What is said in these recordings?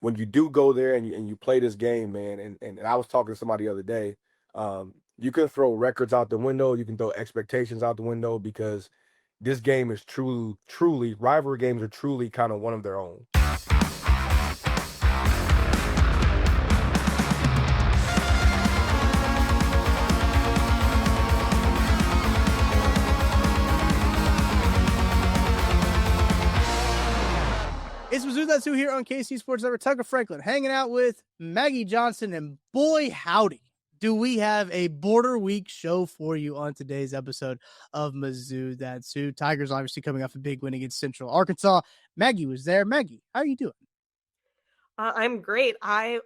when you do go there and you play this game, man, and I was talking to somebody the other day, you can throw records out the window, you can throw expectations out the window because this game is truly rivalry games are truly kind of one of their own. It's Mizzou That's Who here on KC Sports Network. Tucker Franklin hanging out with Maggie Johnson, and boy, howdy, do we have a border week show for you on today's episode of Mizzou That's Who. Tigers obviously coming off a big win against Central Arkansas. Maggie was there. Maggie, how are you doing? I'm great. I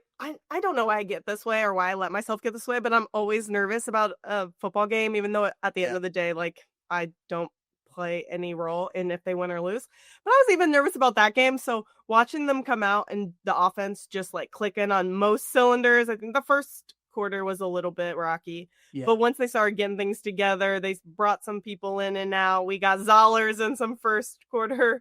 don't know why I get this way or why I let myself get this way, but I'm always nervous about a football game, even though at the end of the day, like, I don't play any role in if they win or lose. But I was even nervous about that game. So watching them come out and the offense just like clicking on most cylinders, I think the first quarter was a little bit rocky. Yeah. But once they started getting things together, they brought some people in and out. We got Zollers in some first quarter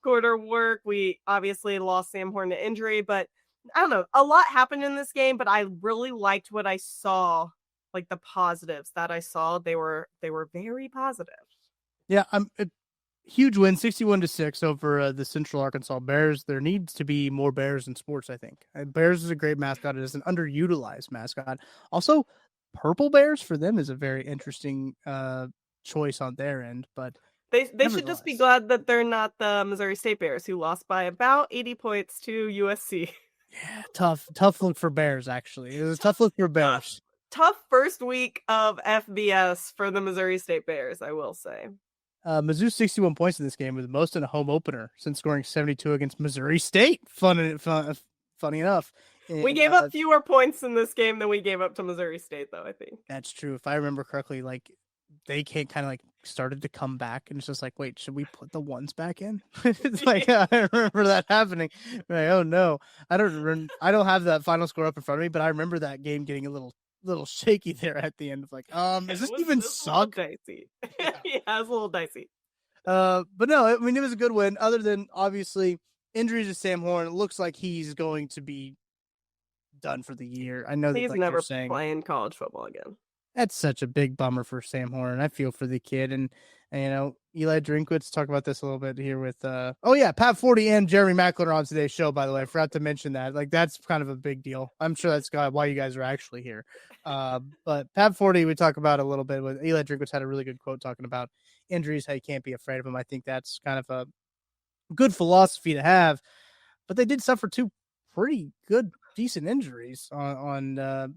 work. We obviously lost Sam Horn to injury, but I don't know. A lot happened in this game, but I really liked what I saw, like the positives that I saw. They were very positive. Yeah, huge win, 61-6 over the Central Arkansas Bears. There needs to be more Bears in sports, I think. Bears is a great mascot. It is an underutilized mascot. Also, Purple Bears for them is a very interesting choice on their end, but they should just be glad that they're not the Missouri State Bears, who lost by about 80 points to USC. Yeah, tough look for Bears, actually. It was a tough look for Bears. Tough first week of FBS for the Missouri State Bears, I will say. Mizzou 61 points in this game, with most in a home opener since scoring 72 against Missouri State. Funny enough. And, we gave up fewer points in this game than we gave up to Missouri State, though, I think. That's true. If I remember correctly, like, they kind of like started to come back, and it's just like, wait, should we put the ones back in? It's like, I remember that happening. Like, oh no, I don't have that final score up in front of me, but I remember that game getting a little shaky there at the end of like, is this even suck? Dicey. Yeah, it was a little dicey. But no, I mean, it was a good win. Other than obviously injuries to Sam Horn, it looks like he's going to be done for the year. I know he's that, like, never playing college football again. That's such a big bummer for Sam Horn. I feel for the kid, and you know, Eli Drinkwitz, talk about this a little bit here with Pat Forde and Jeremy Maclin are on today's show, by the way. I forgot to mention that. Like, that's kind of a big deal. I'm sure that's why you guys are actually here. But Pat Forde, we talk about a little bit with Eli Drinkwitz, had a really good quote talking about injuries, how you can't be afraid of them. I think that's kind of a good philosophy to have. But they did suffer two pretty good, decent injuries on the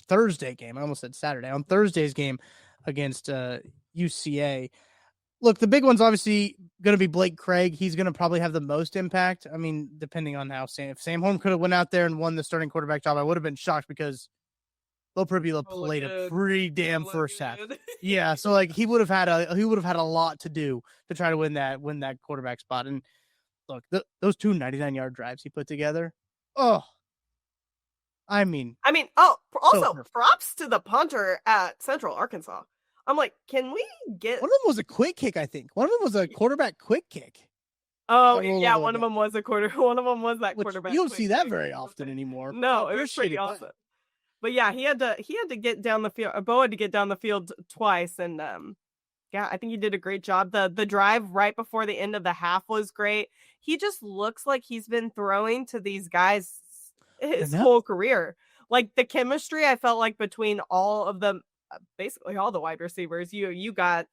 Thursday game. I almost said Saturday. On Thursday's game against UCA. Look, the big one's obviously going to be Blake Craig. He's going to probably have the most impact. I mean, depending on how if Sam Horn could have went out there and won the starting quarterback job, I would have been shocked because Beau Pribula played a pretty damn first half. Yeah, so like he would have had a lot to do to try to win that quarterback spot. And look, those two 99-yard drives he put together. Oh, I mean, also props to the punter at Central Arkansas. I'm like, can we get... One of them was a quick kick, I think. One of them was a quarterback quick kick. Oh, yeah, one of them was that quarterback. You don't see that very often anymore. No, it was pretty awesome. But yeah, he had to get down the field. Beau had to get down the field twice, and I think he did a great job. The drive right before the end of the half was great. He just looks like he's been throwing to these guys his whole career. Like, the chemistry I felt like between all of them, basically all the wide receivers. You got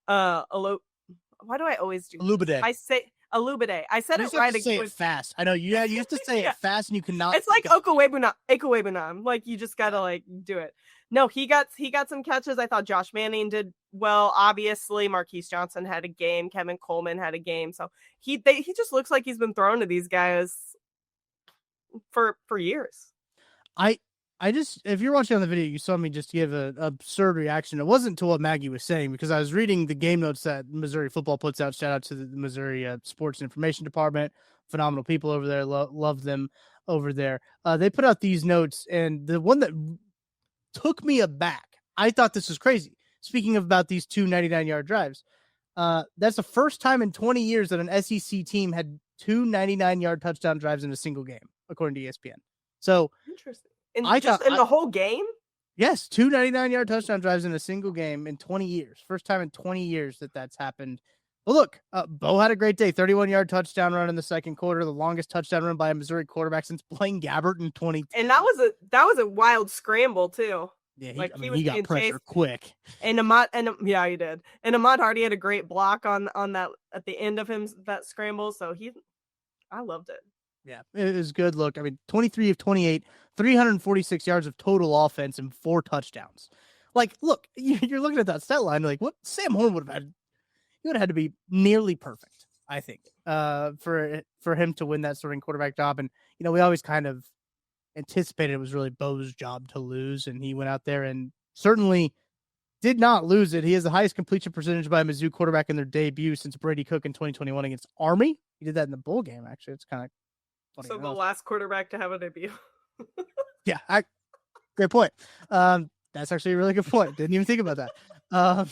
why do I always do Alubade? I say Alubade. I said it right. Say it fast. I know you have to say it fast, and you cannot. It's like Okwebunam. Like, you just gotta like do it. No, he got some catches. I thought Josh Manning did well. Obviously, Marquise Johnson had a game. Kevin Coleman had a game. So he just looks like he's been thrown to these guys for years. I just, if you're watching on the video, you saw me just give an absurd reaction. It wasn't to what Maggie was saying, because I was reading the game notes that Missouri football puts out. Shout out to the Missouri Sports Information Department. Phenomenal people over there. Love them over there. They put out these notes, and the one that took me aback, I thought this was crazy. Speaking about these two 99-yard drives, that's the first time in 20 years that an SEC team had 2 99-yard touchdown drives in a single game, according to ESPN. So interesting. In I the whole game? Yes, 2 99-yard touchdown drives in a single game in 20 years. First time in 20 years that's happened. But look, Beau had a great day. 31-yard touchdown run in the second quarter, the longest touchdown run by a Missouri quarterback since Blaine Gabbert in 2010. And that was a wild scramble too. Yeah, he got pressure chased quick. And yeah, he did. And Ahmad Hardy had a great block on that at the end of him, that scramble. So I loved it. Yeah, it was good. Look, I mean, 23 of 28, 346 yards of total offense and 4 touchdowns. Like, look, you're looking at that stat line, like what Sam Horn would have had. He would have had to be nearly perfect, I think, for him to win that starting quarterback job. And, we always kind of anticipated it was really Beau's job to lose. And he went out there and certainly did not lose it. He has the highest completion percentage by a Mizzou quarterback in their debut since Brady Cook in 2021 against Army. He did that in the bowl game, actually. It's kind of funny. So the last quarterback to have a debut. Yeah, great point. That's actually a really good point. Didn't even think about that.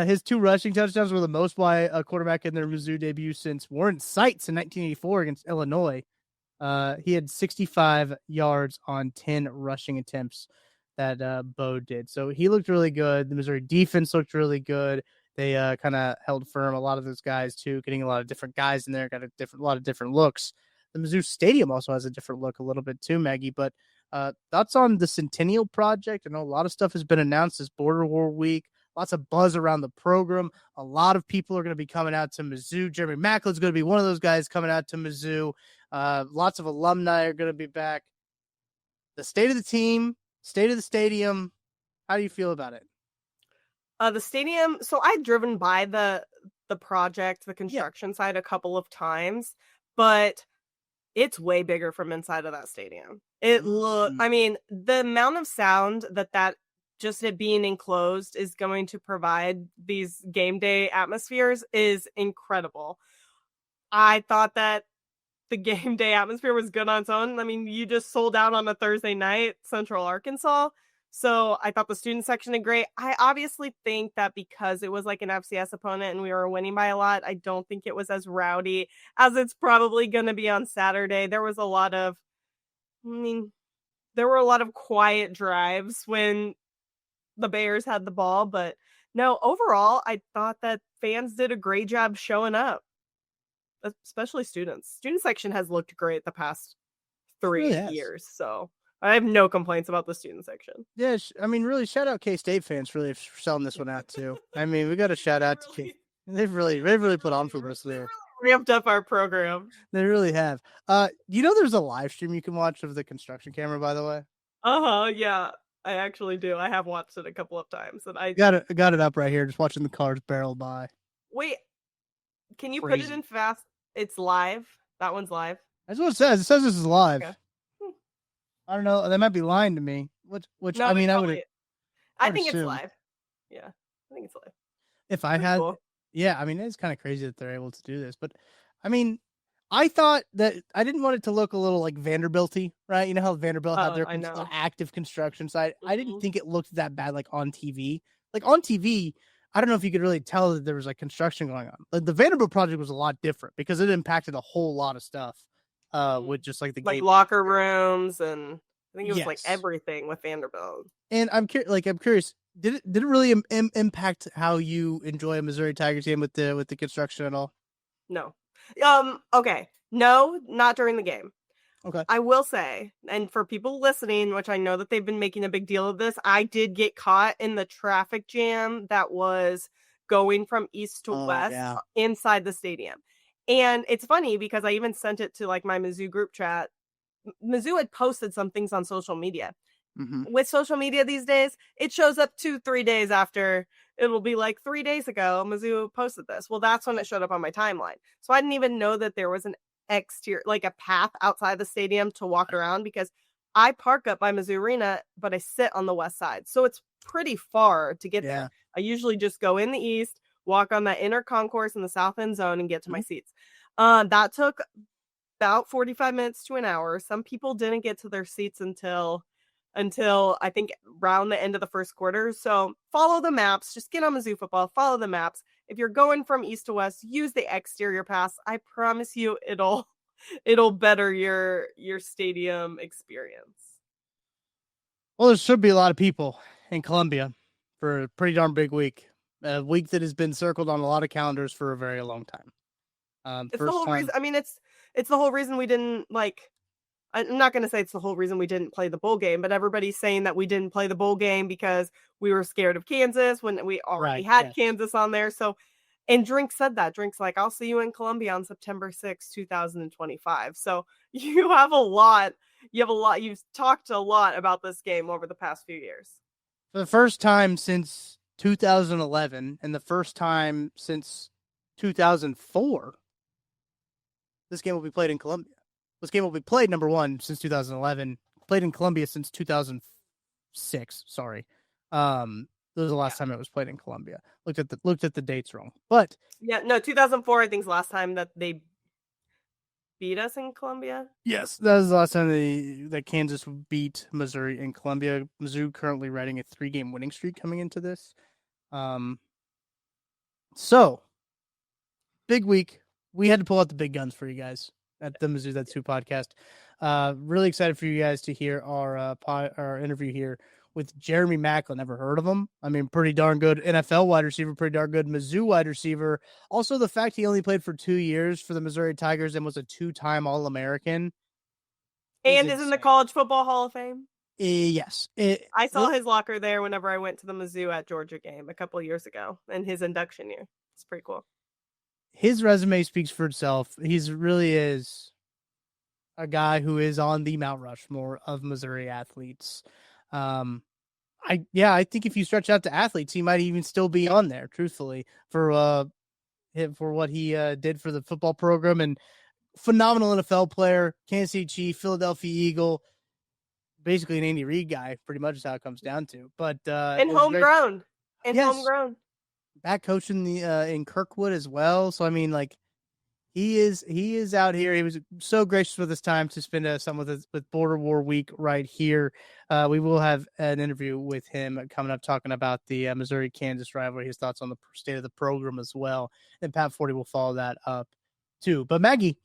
His 2 rushing touchdowns were the most by a quarterback in their Mizzou debut since Warren Sites in 1984 against Illinois. He had 65 yards on 10 rushing attempts that Beau did. So he looked really good. The Missouri defense looked really good. They kind of held firm. A lot of those guys, too, getting a lot of different guys in there, got a lot of different looks. The Mizzou Stadium also has a different look a little bit, too, Maggie. But thoughts on the Centennial Project? I know a lot of stuff has been announced this Border War Week. Lots of buzz around the program. A lot of people are going to be coming out to Mizzou. Jeremy Maclin's going to be one of those guys coming out to Mizzou. Lots of alumni are going to be back. The state of the team, state of the stadium. How do you feel about it? The stadium. So I've driven by the project, the construction side a couple of times, but it's way bigger from inside of that stadium. I mean, the amount of sound that just it being enclosed is going to provide these game day atmospheres is incredible. I thought that the game day atmosphere was good on its own. I mean, you just sold out on a Thursday night, Central Arkansas. So I thought the student section did great. I obviously think that because it was like an FCS opponent and we were winning by a lot, I don't think it was as rowdy as it's probably going to be on Saturday. There were a lot of quiet drives when the Bears had the ball, but no, overall, I thought that fans did a great job showing up, especially students. Student section has looked great the past 3 years, so I have no complaints about the student section. Yeah, I mean, really, shout out K-State fans really for selling this one out too. I mean, we got to shout out to K. They've really put on for us there. Ramped up our program. They really have. There's a live stream you can watch of the construction camera, by the way. Yeah. I actually do. I have watched it a couple of times, and I got it up right here, just watching the cars barrel by. Wait, can you put it in fast? It's live. That one's live. That's what it says. It says this is live. Okay. I don't know. They might be lying to me. Which no, I mean, I think it's live. Yeah, I think it's live. If I had, cool. Yeah, I mean, it's kind of crazy that they're able to do this, but I mean, I thought that I didn't want it to look a little like Vanderbilt-y, right? You know how Vanderbilt had their active construction site? Mm-hmm. I didn't think it looked that bad like on TV. Like on TV, I don't know if you could really tell that there was like construction going on. Like, the Vanderbilt project was a lot different because it impacted a whole lot of stuff with just like the like locker rooms, and I think it was like everything with Vanderbilt. And I'm curious, did it really impact how you enjoy a Missouri Tigers game with the construction at all? No. Okay. No, not during the game. Okay. I will say, and for people listening, which I know that they've been making a big deal of this, I did get caught in the traffic jam that was going from east to west inside the stadium. And it's funny because I even sent it to like my Mizzou group chat. Mizzou had posted some things on social media. Mm-hmm. With social media these days, it shows up 2-3 days after. It'll be like 3 days ago, Mizzou posted this. Well, that's when it showed up on my timeline. So I didn't even know that there was an exterior, like a path outside the stadium to walk around, because I park up by Mizzou Arena, but I sit on the west side. So it's pretty far to get there. I usually just go in the east, walk on that inner concourse in the south end zone, and get to my seats. That took about 45 minutes to an hour. Some people didn't get to their seats until I think around the end of the first quarter. So follow the maps. Just get on Mizzou football. Follow the maps. if you're going from east to west, use the exterior pass. I promise you it'll better your stadium experience. Well, there should be a lot of people in Columbia for a pretty darn big week. A week that has been circled on a lot of calendars for a very long time. It's the whole reason. I mean, it's the whole reason we didn't I'm not going to say it's the whole reason we didn't play the bowl game, but everybody's saying that we didn't play the bowl game because we were scared of Kansas when we already had Kansas on there. So, and Drink said that. Drink's like, I'll see you in Columbia on September 6th, 2025. So you have a lot. You've talked a lot about this game over the past few years. For the first time since 2011 and the first time since 2004, this game will be played in Columbia. This game will be played, number one, since 2011. Played in Columbia since 2006. Sorry, this was the last time it was played in Columbia. Looked at the dates wrong, but 2004 I think is the last time that they beat us in Columbia. Yes, that was the last time that Kansas beat Missouri in Columbia. Mizzou currently riding a 3-game winning streak coming into this. So big week. We had to pull out the big guns for you guys at the Mizzou That's Who podcast. Really excited for you guys to hear our interview here with Jeremy Maclin. Never heard of him. I mean, pretty darn good NFL wide receiver, pretty darn good Mizzou wide receiver. Also, the fact he only played for 2 years for the Missouri Tigers and was a 2-time All-American. And is in the College Football Hall of Fame. Yes. I saw his locker there whenever I went to the Mizzou at Georgia game a couple of years ago in his induction year. It's pretty cool. His resume speaks for itself. He's really is a guy who is on the Mount Rushmore of Missouri athletes. I think if you stretch out to athletes, he might even still be on there, truthfully, for what he did for the football program. And phenomenal NFL player, Kansas City Chief, Philadelphia Eagle, basically an Andy Reid guy, pretty much is how it comes down to. But homegrown. Homegrown. Back coaching in Kirkwood as well. So I mean, like, he is out here. He was so gracious with his time to spend some with Border War Week right here. We will have an interview with him coming up talking about the Missouri-Kansas rivalry, his thoughts on the state of the program as well. And Pat Forde will follow that up too. But Maggie,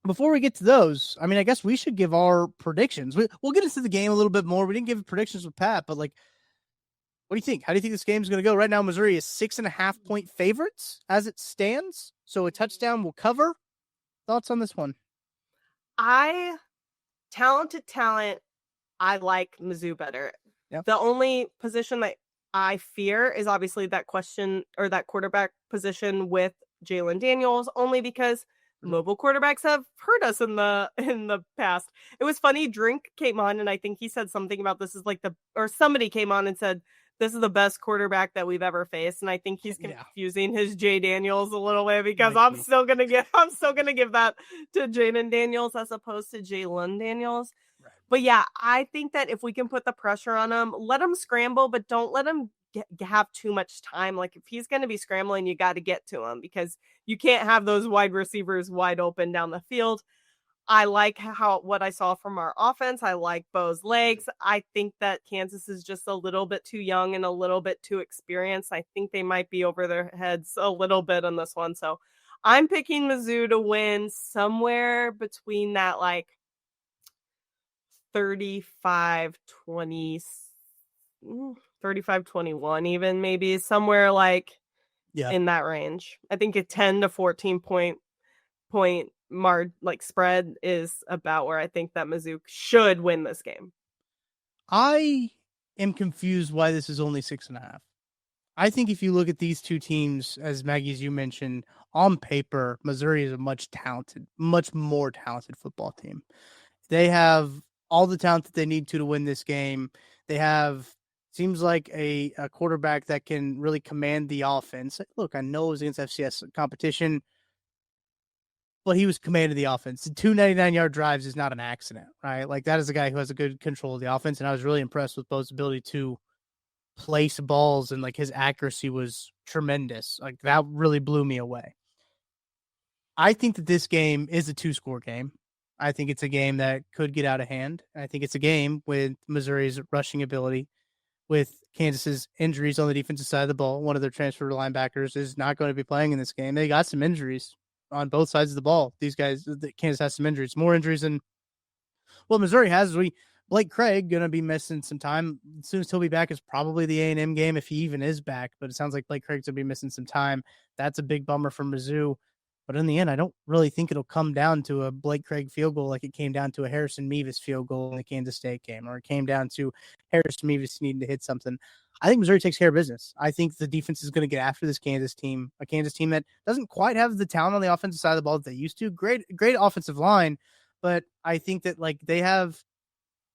before we get to those, I mean, I guess we should give our predictions. We'll get into the game a little bit more. We didn't give predictions with Pat, but like, what do you think? How do you think this game's going to go? Right now, Missouri is 6.5-point favorites as it stands. So a touchdown will cover. Thoughts on this one? Talented talent. I like Mizzou better. Yep. The only position that I fear is obviously that quarterback position with Jalen Daniels, only because mobile quarterbacks have hurt us in the past. It was funny. Drink came on and I think he said something about this is somebody came on and said, this is the best quarterback that we've ever faced. And I think he's confusing his Jay Daniels a little bit because I'm still going to give that to Jaden Daniels as opposed to Jalen Daniels. Right. But yeah, I think that if we can put the pressure on him, let him scramble, but don't let him have too much time. Like if he's going to be scrambling, you got to get to him because you can't have those wide receivers wide open down the field. I like what I saw from our offense. I like Beau's legs. I think that Kansas is just a little bit too young and a little bit too experienced. I think they might be over their heads a little bit on this one. So I'm picking Mizzou to win somewhere between that like 35-20, 35-21 even, maybe somewhere like in that range. I think a 10 to 14 point spread is about where I think that Mizzou should win this game. I am confused why this is only 6.5. I think if you look at these two teams, as Maggie, as you mentioned, on paper, Missouri is a much more talented football team. They have all the talent that they need to win this game. They have, seems like a quarterback that can really command the offense. Look, I know it was against FCS competition, but he was commanding the offense. The 2 99-yard drives is not an accident, right? Like, that is a guy who has a good control of the offense, and I was really impressed with Beau's ability to place balls, and, like, his accuracy was tremendous. Like, that really blew me away. I think that this game is a 2-score game. I think it's a game that could get out of hand. I think it's a game with Missouri's rushing ability, with Kansas's injuries on the defensive side of the ball. One of their transfer linebackers is not going to be playing in this game. They got some injuries on both sides of the ball. These guys, Kansas has some injuries, more injuries than Missouri has. Blake Craig going to be missing some time. As soon as he'll be back is probably the A&M game, if he even is back. But it sounds like Blake Craig's going to be missing some time. That's a big bummer for Mizzou. But in the end, I don't really think it'll come down to a Blake Craig field goal like it came down to a Harrison Mevis field goal in the Kansas State game, or it came down to Harrison Mevis needing to hit something. I think Missouri takes care of business. I think the defense is going to get after this Kansas team, a Kansas team that doesn't quite have the talent on the offensive side of the ball that they used to. Great offensive line, but I think that like they have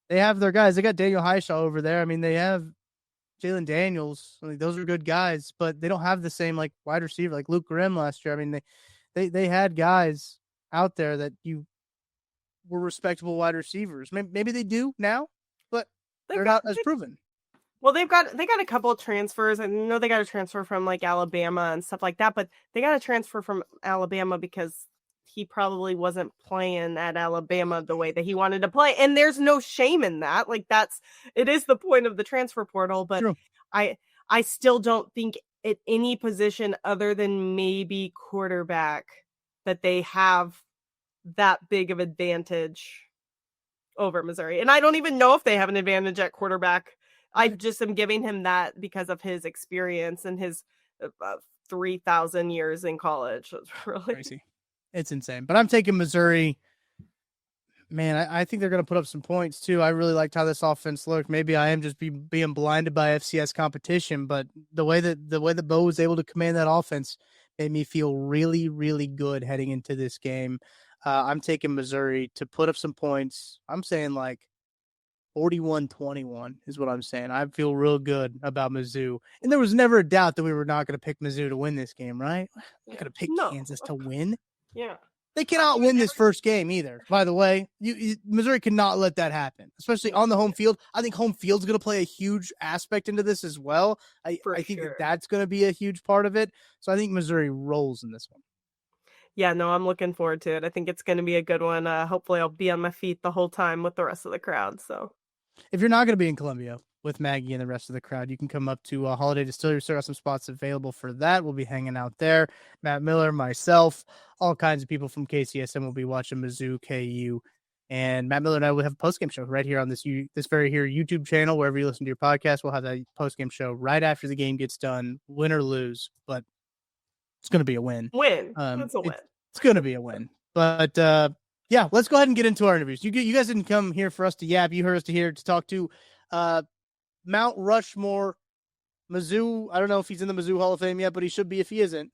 their guys. They got Daniel Highshaw over there. I mean, they have Jalen Daniels. Like, those are good guys, but they don't have the same like wide receiver like Luke Grimm last year. I mean, they had guys out there that you were respectable wide receivers. Maybe they do now, but they're not as proven. Well, they got a couple of transfers. I know they got a transfer from like Alabama and stuff like that, but they got a transfer from Alabama because he probably wasn't playing at Alabama the way that he wanted to play. And there's no shame in that. Like it is the point of the transfer portal, but true. I still don't think at any position other than maybe quarterback that they have that big of advantage over Missouri. And I don't even know if they have an advantage at quarterback. I just am giving him that because of his experience and his 3,000 years in college. It's really crazy. It's insane. But I'm taking Missouri. Man, I think they're going to put up some points too. I really liked how this offense looked. Maybe I am just being blinded by FCS competition, but the way that Beau was able to command that offense made me feel really, really good heading into this game. I'm taking Missouri to put up some points. I'm saying like 41-21 is what I'm saying. I feel real good about Mizzou. And there was never a doubt that we were not going to pick Mizzou to win this game, right? We're not going to pick Kansas to win. Yeah. They cannot win this first game either, by the way. Missouri cannot let that happen, especially on the home field. I think home field's going to play a huge aspect into this as well. I think that's going to be a huge part of it. So I think Missouri rolls in this one. Yeah, no, I'm looking forward to it. I think it's going to be a good one. Hopefully I'll be on my feet the whole time with the rest of the crowd. So if you're not going to be in Columbia with Maggie and the rest of the crowd, you can come up to Holiday Distillery. Still got some spots available for that. We'll be hanging out there. Matt Miller, myself, all kinds of people from KCSM will be watching Mizzou KU. And Matt Miller and I will have a postgame show right here on this very here YouTube channel. Wherever you listen to your podcast, we'll have that postgame show right after the game gets done, win or lose. But it's going to be a win. That's a win. It's going to be a win. But yeah, let's go ahead and get into our interviews. You guys didn't come here for us to yap. You heard us here to talk to Mount Rushmore, Mizzou. I don't know if he's in the Mizzou Hall of Fame yet, but he should be if he isn't.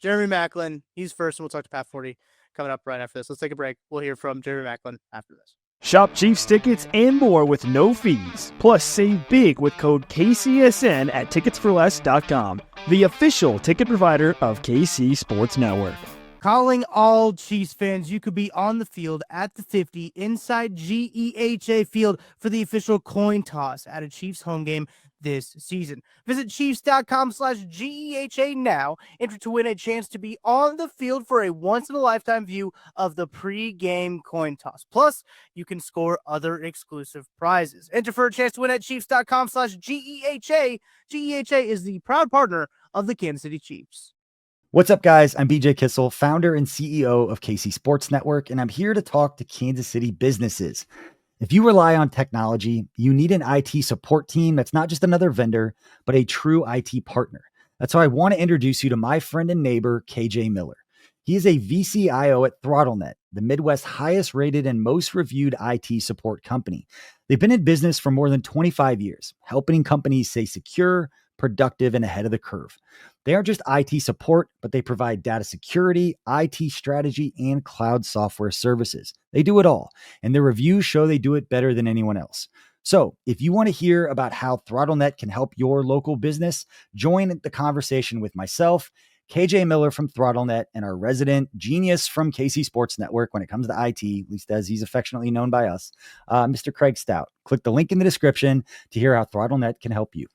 Jeremy Maclin, he's first, and we'll talk to Pat Forde coming up right after this. Let's take a break. We'll hear from Jeremy Maclin after this. Shop Chiefs tickets and more with no fees. Plus, save big with code KCSN at ticketsforless.com, the official ticket provider of KC Sports Network. Calling all Chiefs fans, you could be on the field at the 50 inside GEHA Field for the official coin toss at a Chiefs home game this season. Visit Chiefs.com/GEHA now. Enter to win a chance to be on the field for a once-in-a-lifetime view of the pre-game coin toss. Plus, you can score other exclusive prizes. Enter for a chance to win at Chiefs.com/GEHA. GEHA is the proud partner of the Kansas City Chiefs. What's up, guys? I'm BJ Kissel, founder and CEO of KC Sports Network, and I'm here to talk to Kansas City businesses. If you rely on technology, you need an IT support team that's not just another vendor, but a true IT partner. That's why I want to introduce you to my friend and neighbor, KJ Miller. He is a VCIO at ThrottleNet, the Midwest's highest rated and most reviewed IT support company. They've been in business for more than 25 years, helping companies stay secure, productive, and ahead of the curve. They aren't just IT support, but they provide data security, IT strategy, and cloud software services. They do it all, and their reviews show they do it better than anyone else. So if you want to hear about how ThrottleNet can help your local business, join the conversation with myself, KJ Miller from ThrottleNet, and our resident genius from KC Sports Network when it comes to IT, at least as he's affectionately known by us, Mr. Craig Stout. Click the link in the description to hear how ThrottleNet can help you.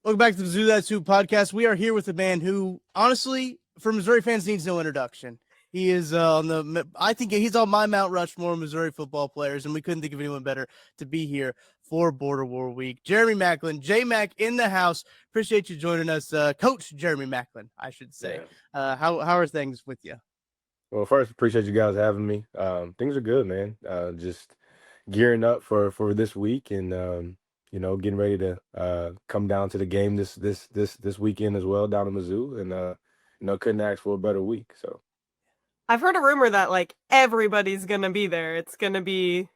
Welcome back to the Zoo That Soup podcast. We are here with a man who, honestly, for Missouri fans, needs no introduction. He is I think he's on my Mount Rushmore of Missouri football players, and we couldn't think of anyone better to be here for Border War Week. Jeremy Maclin, J-Mac in the house. Appreciate you joining us, Coach Jeremy Maclin, I should say. Yeah. How are things with you? Well, first, appreciate you guys having me. Things are good, man. Just gearing up for this week, and getting ready to come down to the game this weekend as well down in Mizzou, and couldn't ask for a better week. So I've heard a rumor that like everybody's gonna be there. It's gonna be,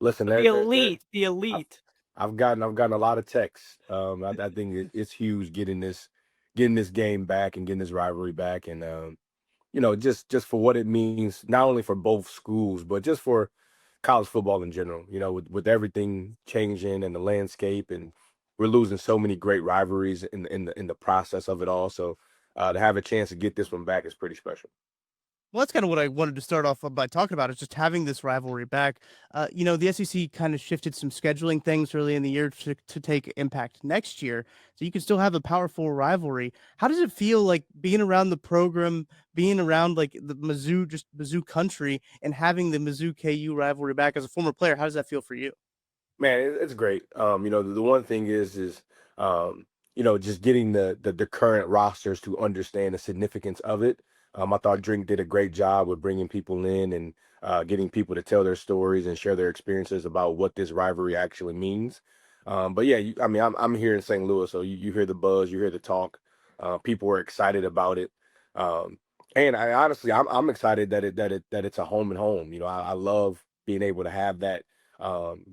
listen, the elite, the elite. I've gotten a lot of texts. I think it's huge getting this game back and getting this rivalry back, and just for what it means, not only for both schools, but just for college football in general, with everything changing and the landscape, and we're losing so many great rivalries in the process of it all. So to have a chance to get this one back is pretty special. Well, that's kind of what I wanted to start off by talking about, is just having this rivalry back. The SEC kind of shifted some scheduling things early in the year to take impact next year, so you can still have a powerful rivalry. How does it feel like being around the program, being around like the Mizzou country, and having the Mizzou KU rivalry back as a former player? How does that feel for you? Man, it's great. The one thing is just getting the current rosters to understand the significance of it. I thought Drink did a great job with bringing people in and getting people to tell their stories and share their experiences about what this rivalry actually means. But yeah, I'm here in St. Louis, so you hear the buzz, you hear the talk. People are excited about it, and I honestly, I'm excited that it's a home and home. I love being able to have that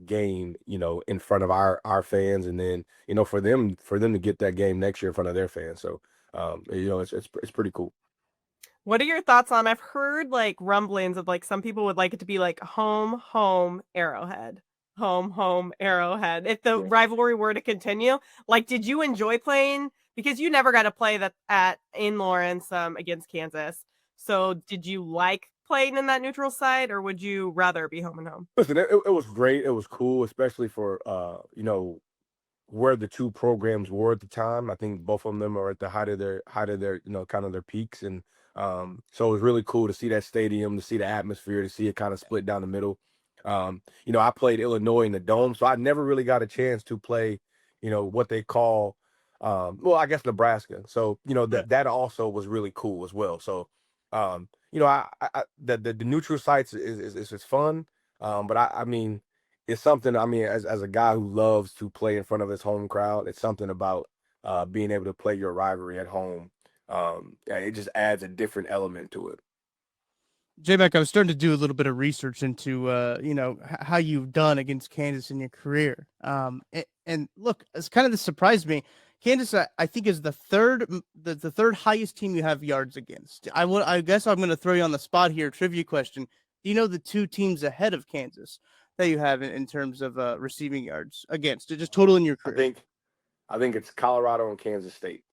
game, in front of our fans, and then for them to get that game next year in front of their fans. So it's pretty cool. What are your thoughts on? I've heard like rumblings of like some people would like it to be like home, Arrowhead. Home, Arrowhead. If the rivalry were to continue, like, did you enjoy playing? Because you never got to play that in Lawrence against Kansas. So did you like playing in that neutral site, or would you rather be home and home? Listen, it was great. It was cool, especially for where the two programs were at the time. I think both of them are at the height of their kind of their peaks, and so it was really cool to see that stadium, to see the atmosphere, to see it kind of split down the middle. I played Illinois in the Dome, so I never really got a chance to play, what they call, I guess Nebraska. So that also was really cool as well. So the neutral sites is fun, but I mean, it's something. I mean, as a guy who loves to play in front of his home crowd, it's something about being able to play your rivalry at home. It just adds a different element to it. J-Mac, I was starting to do a little bit of research into, how you've done against Kansas in your career. And look, it's kind of this surprised me. Kansas, I think, is the third highest team you have yards against. I guess I'm going to throw you on the spot here. Trivia question: do you know the two teams ahead of Kansas that you have in terms of receiving yards against? Just total in your career. I think it's Colorado and Kansas State.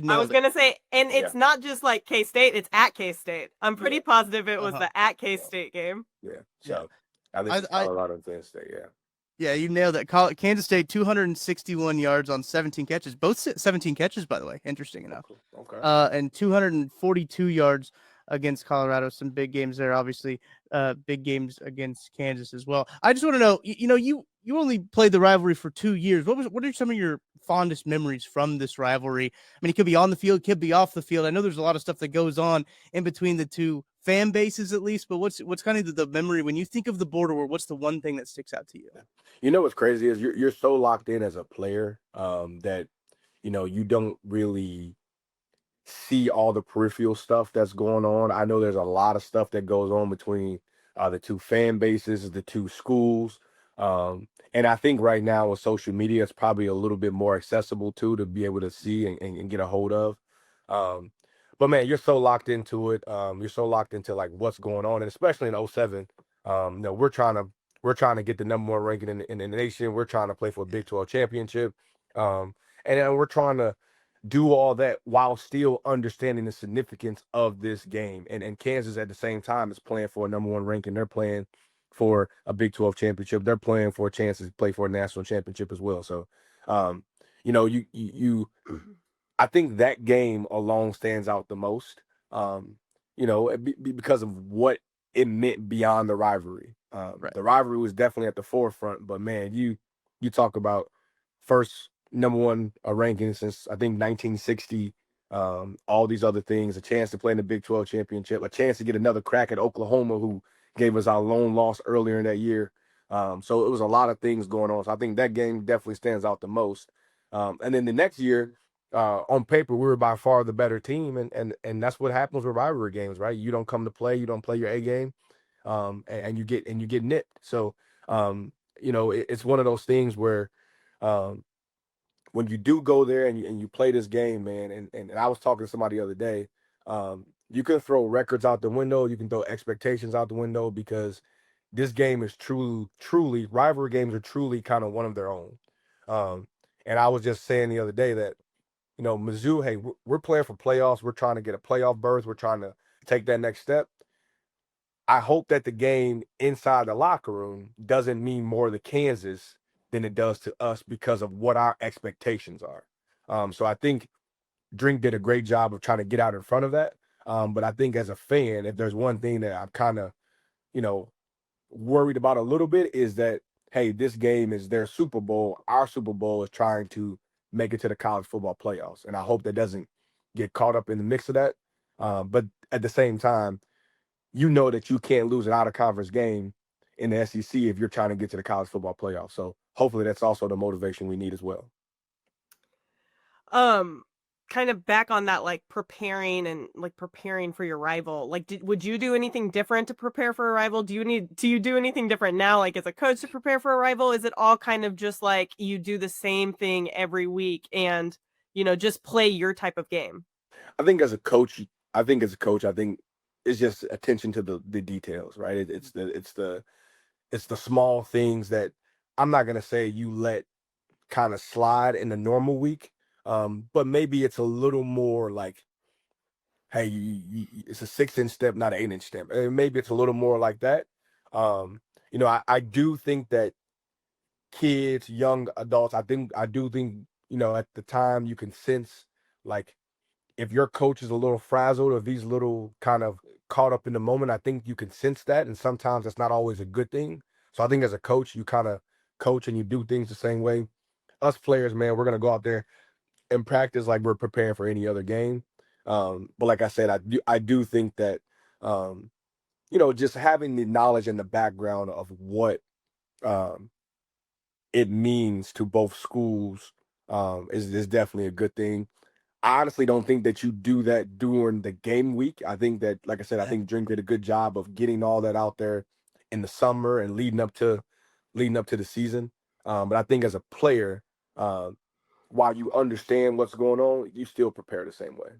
I was going to say, and it's not just like K-State, it's at K-State. I'm pretty positive it was the at K-State game. Yeah. So I think it's Colorado and Kansas State. Yeah. Yeah, you nailed it. Kansas State, 261 yards on 17 catches. Both 17 catches, by the way. Interesting enough. Okay. And 242 yards against Colorado. Some big games there, obviously. Big games against Kansas as well. I just want to know, you only played the rivalry for 2 years. What are some of your fondest memories from this rivalry? I mean, it could be on the field, it could be off the field. I know there's a lot of stuff that goes on in between the two fan bases, at least. But what's kind of the memory when you think of the Border War? What's the one thing that sticks out to you? What's crazy is you're so locked in as a player that you don't really see all the peripheral stuff that's going on. I know there's a lot of stuff that goes on between the two fan bases, the two schools. And I think right now with social media, it's probably a little bit more accessible to be able to see and get a hold of. But man, you're so locked into it. You're so locked into like what's going on, and especially in 07, we're trying to get the number one ranking in the nation. We're trying to play for a Big 12 championship. And we're trying to do all that while still understanding the significance of this game. And Kansas at the same time is playing for a number one ranking. They're playing for a Big 12 championship. They're playing for a chance to play for a national championship as well. So, I think that game alone stands out the most. because of what it meant beyond the rivalry. Right. The rivalry was definitely at the forefront, but man, you talk about first number one ranking since I think 1960. All these other things, a chance to play in the Big 12 championship, a chance to get another crack at Oklahoma, who gave us our lone loss earlier in that year. So it was a lot of things going on. So I think that game definitely stands out the most. And then the next year, on paper, we were by far the better team, and that's what happens with rivalry games, right? You don't come to play, you don't play your A game, and you get nipped. So, it's one of those things where, when you do go there and you play this game, man, and I was talking to somebody the other day, you can throw records out the window, you can throw expectations out the window, because this game is truly rivalry games are truly kind of one of their own. And I was just saying the other day that, Mizzou, hey, we're playing for playoffs. We're trying to get a playoff berth. We're trying to take that next step. I hope that the game inside the locker room doesn't mean more to Kansas than it does to us because of what our expectations are. So I think Drink did a great job of trying to get out in front of that. But I think as a fan, if there's one thing that I'm kind of, worried about a little bit, is that, hey, this game is their Super Bowl. Our Super Bowl is trying to make it to the college football playoffs. And I hope that doesn't get caught up in the mix of that. But at the same time, that you can't lose an out-of-conference game in the SEC if you're trying to get to the college football playoffs. So hopefully that's also the motivation we need as well. Kind of back on that, like preparing for your rival. Like, would you do anything different to prepare for a rival? Do you do anything different now, like as a coach, to prepare for a rival? Is it all kind of just like you do the same thing every week and, just play your type of game? I think as a coach, I think it's just attention to the details, right? It's the small things that I'm not gonna say you let kind of slide in the normal week, but maybe it's a little more like, hey, it's a 6-inch step, not an 8-inch step. And maybe it's a little more like that. I do think that kids, young adults, I do think, at the time you can sense, like, if your coach is a little frazzled or if he's a little kind of caught up in the moment, I think you can sense that. And sometimes that's not always a good thing. So I think as a coach, you kind of coach and you do things the same way. Us players, man, we're going to go out there and practice like we're preparing for any other game. But like I said, I do think that, just having the knowledge and the background of what it means to both schools is definitely a good thing. I honestly don't think that you do that during the game week. I think that, like I said, I think Drink did a good job of getting all that out there in the summer and leading up to the season. But I think as a player, while you understand what's going on, you still prepare the same way.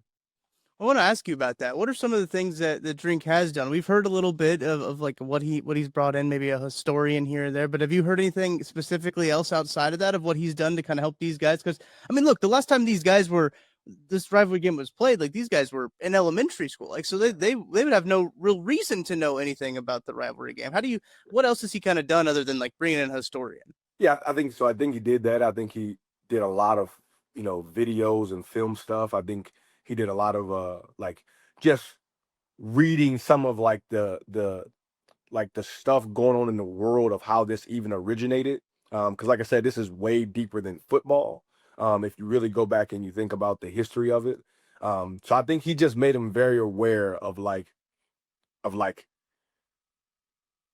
I want to ask you about that. What are some of the things that the Drink has done? We've heard a little bit of like what he's brought in, maybe a historian here or there, but have you heard anything specifically else outside of that, of what he's done to kind of help these guys? Because I mean, look, the last time this rivalry game was played, like these guys were in elementary school, like, so they would have no real reason to know anything about the rivalry game. What else has he kind of done other than like bringing in a historian? Yeah, I think so. I think he did that. I think he did a lot of, videos and film stuff. I think he did a lot of like just reading some of like the stuff going on in the world of how this even originated. Because like I said, this is way deeper than football. If you really go back and you think about the history of it. So I think he just made him very aware of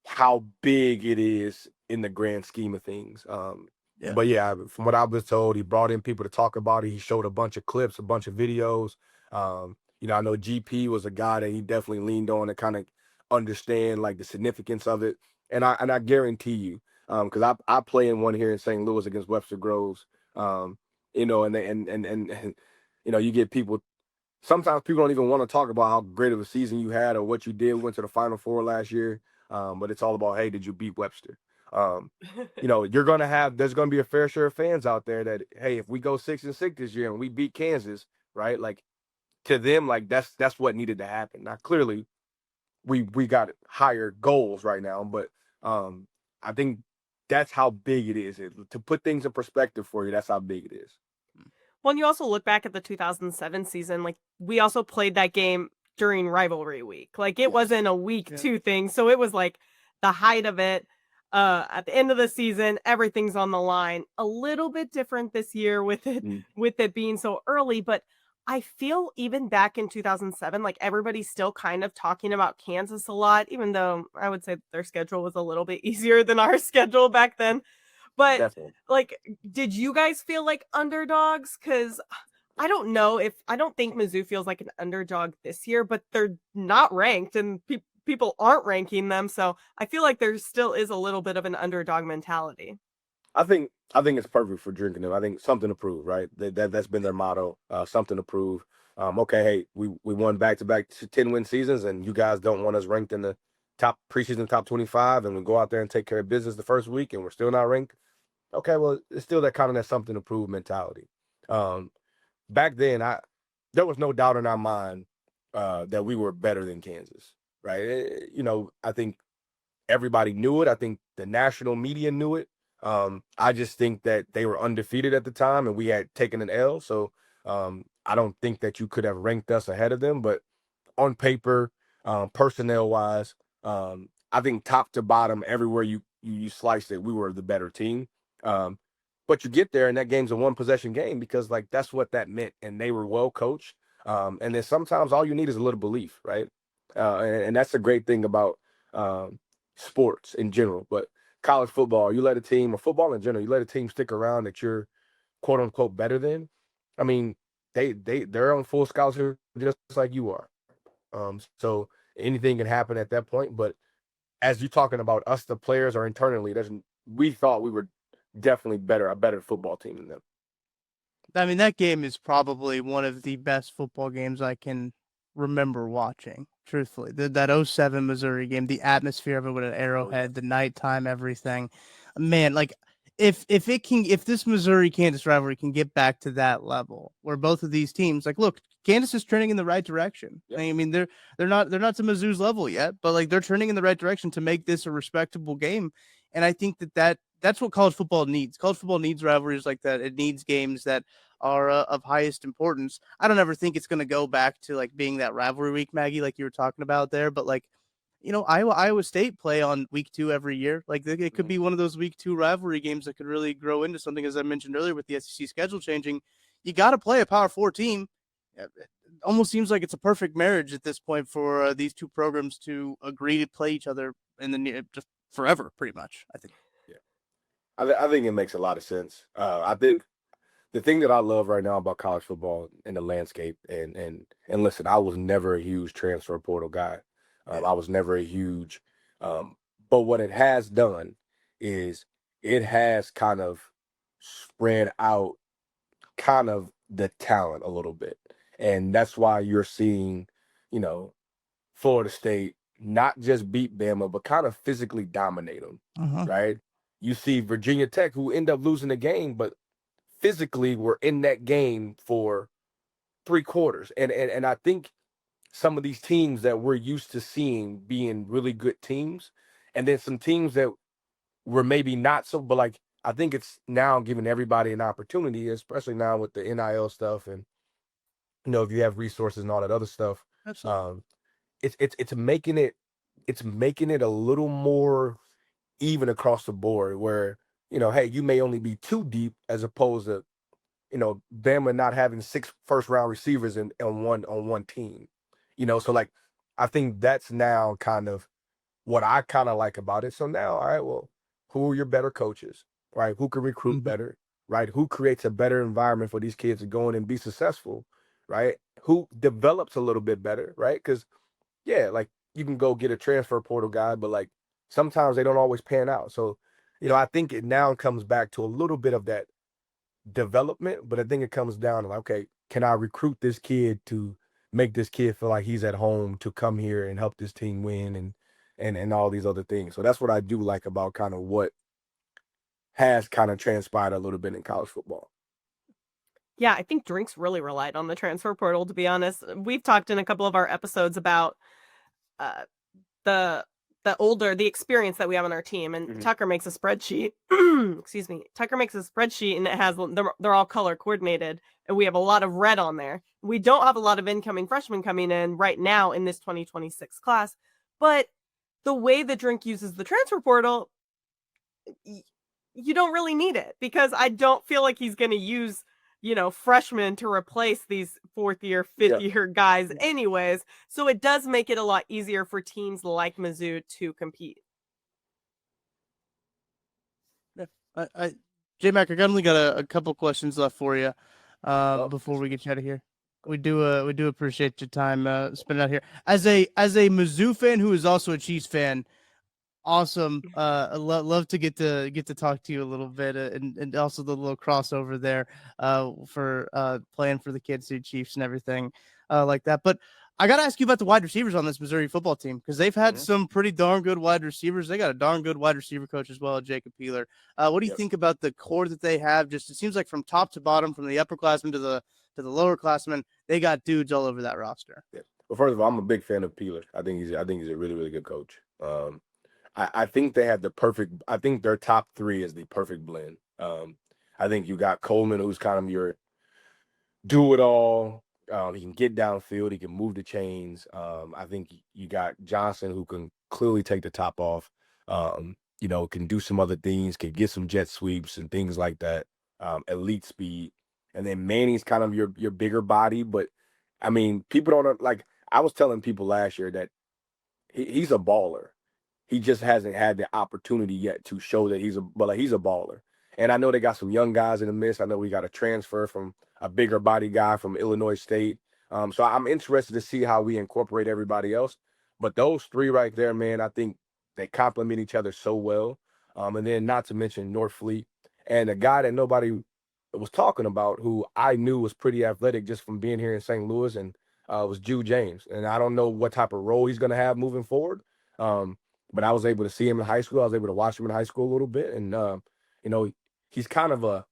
how big it is in the grand scheme of things. Yeah. But yeah, from what I was told, he brought in people to talk about it. He showed a bunch of clips, a bunch of videos. I know GP was a guy that he definitely leaned on to kind of understand like the significance of it. And I guarantee you, because I play in one here in St. Louis against Webster Groves, and you get people. Sometimes people don't even want to talk about how great of a season you had or what you did. We went to the Final Four last year, but it's all about, hey, did you beat Webster? There's going to be a fair share of fans out there that, hey, if we go 6-6 this year and we beat Kansas, right? Like, to them, like that's what needed to happen. Now, clearly, we got higher goals right now, but I think that's how big it is. To put things in perspective for you, that's how big it is. Well, and you also look back at the 2007 season, like we also played that game during rivalry week. Like it wasn't a week Yeah. 2 thing. So it was like the height of it. At the end of the season, everything's on the line. A little bit different this year with it being so early, but I feel even back in 2007, like everybody's still kind of talking about Kansas a lot, even though I would say their schedule was a little bit easier than our schedule back then. But Definitely. like, did you guys feel like underdogs? Because I don't know I don't think Mizzou feels like an underdog this year, but they're not ranked and people aren't ranking them. So I feel like there still is a little bit of an underdog mentality. I think it's perfect for drinking them. I think something to prove, right? That's been their motto. Something to prove. Okay, hey, we won back-to-back 10-win seasons, and you guys don't want us ranked in the top preseason top 25, and we go out there and take care of business the first week, and we're still not ranked. Okay, well, it's still that kind of that something to prove mentality. Back then, there was no doubt in our mind that we were better than Kansas, right? I think everybody knew it. I think the national media knew it. I just think that they were undefeated at the time and we had taken an L. So I don't think that you could have ranked us ahead of them. But on paper, personnel wise, I think top to bottom, everywhere you sliced it, we were the better team. But you get there and that game's a 1-possession game because like that's what that meant. And they were well coached. And then sometimes all you need is a little belief, right? And that's a great thing about sports in general. But college football, you let a team, or football in general, you let a team stick around that you're quote unquote better than. I mean, they're on full scholarship just like you are. So anything can happen at that point. But as you're talking about us, the players or internally, we thought we were definitely a better football team than them. I mean, that game is probably one of the best football games I can remember watching, truthfully. That 07 Missouri game, the atmosphere of it with an Arrowhead, the nighttime, everything. Man, like if this Missouri-Kansas rivalry can get back to that level where both of these teams, like, look, Kansas is trending in the right direction. Yep. I mean, they're not to Mizzou's level yet, but like they're trending in the right direction to make this a respectable game. And I think that's what college football needs. College football needs rivalries like that. It needs games that are of highest importance. I don't ever think it's going to go back to like being that rivalry week, Maggie, like you were talking about there. But like, Iowa State play on week 2 every year. Like it could be one of those week 2 rivalry games that could really grow into something. As I mentioned earlier, with the SEC schedule changing, you got to play a Power 4 team. It almost seems like it's a perfect marriage at this point for these two programs to agree to play each other in the just forever, pretty much. I think. I think it makes a lot of sense. I think the thing that I love right now about college football and the landscape, and listen, I was never a huge transfer portal guy. I was never a huge, but what it has done is it has kind of spread out kind of the talent a little bit. And that's why you're seeing, Florida State not just beat Bama, but kind of physically dominate them, right? You see Virginia Tech, who end up losing the game, but physically were in that game for 3 quarters. And I think some of these teams that we're used to seeing being really good teams, and then some teams that were maybe not so, but like I think it's now giving everybody an opportunity, especially now with the NIL stuff and if you have resources and all that other stuff. Absolutely. It's making it a little more even across the board where, hey, you may only be 2 deep as opposed to, Bama not having 6 first-round receivers on one team. So like I think that's now kind of what I kind of like about it. So now, all right, well, who are your better coaches, right? Who can recruit better, right? Who creates a better environment for these kids to go in and be successful, right? Who develops a little bit better, right? Because, yeah, like you can go get a transfer portal guy, but like sometimes they don't always pan out. So, I think it now comes back to a little bit of that development, but I think it comes down to like, okay, can I recruit this kid to make this kid feel like he's at home to come here and help this team win and all these other things. So that's what I do like about kind of what has kind of transpired a little bit in college football. Yeah, I think Drinks really relied on the transfer portal, to be honest. We've talked in a couple of our episodes about the experience that we have on our team, and Tucker makes a spreadsheet. Excuse me. Tucker makes a spreadsheet, and it has they're all color coordinated, and we have a lot of red on there. We don't have a lot of incoming freshmen coming in right now in this 2026 class, but the way the Drink uses the transfer portal, you don't really need it, because I don't feel like he's going to use, freshmen to replace these 4th year, 5th year guys anyways. So it does make it a lot easier for teams like Mizzou to compete. J-Mac, I only got a couple questions left for you before we get you out of here. We do appreciate your time spent out here. As a Mizzou fan who is also a Chiefs fan, awesome. Love to get to talk to you a little bit, and also the little crossover there for playing for the Kansas City Chiefs and everything like that. But I got to ask you about the wide receivers on this Missouri football team, because they've had some pretty darn good wide receivers. They got a darn good wide receiver coach as well, Jacob Peeler. What do you think about the core that they have? Just, it seems like from top to bottom, from the upperclassmen to the lower classmen, they got dudes all over that roster. Yeah. Well, first of all, I'm a big fan of Peeler. I think he's a really, really good coach. I think they have I think their top 3 is the perfect blend. I think you got Coleman, who's kind of your do-it-all. He can get downfield. He can move the chains. I think you got Johnson, who can clearly take the top off. Can do some other things, can get some jet sweeps and things like that. Elite speed. And then Manning's kind of your bigger body. But, I mean, people don't – like, I was telling people last year that he's a baller. He just hasn't had the opportunity yet to show that he's a baller. And I know they got some young guys in the midst. I know we got a transfer from a bigger body guy from Illinois State. So I'm interested to see how we incorporate everybody else. But those 3 right there, man, I think they complement each other so well. And then not to mention North Fleet, and a guy that nobody was talking about, who I knew was pretty athletic just from being here in St. Louis, and was Jude James. And I don't know what type of role he's going to have moving forward. But I was able to see him in high school. I was able to watch him in high school a little bit. And, he's kind of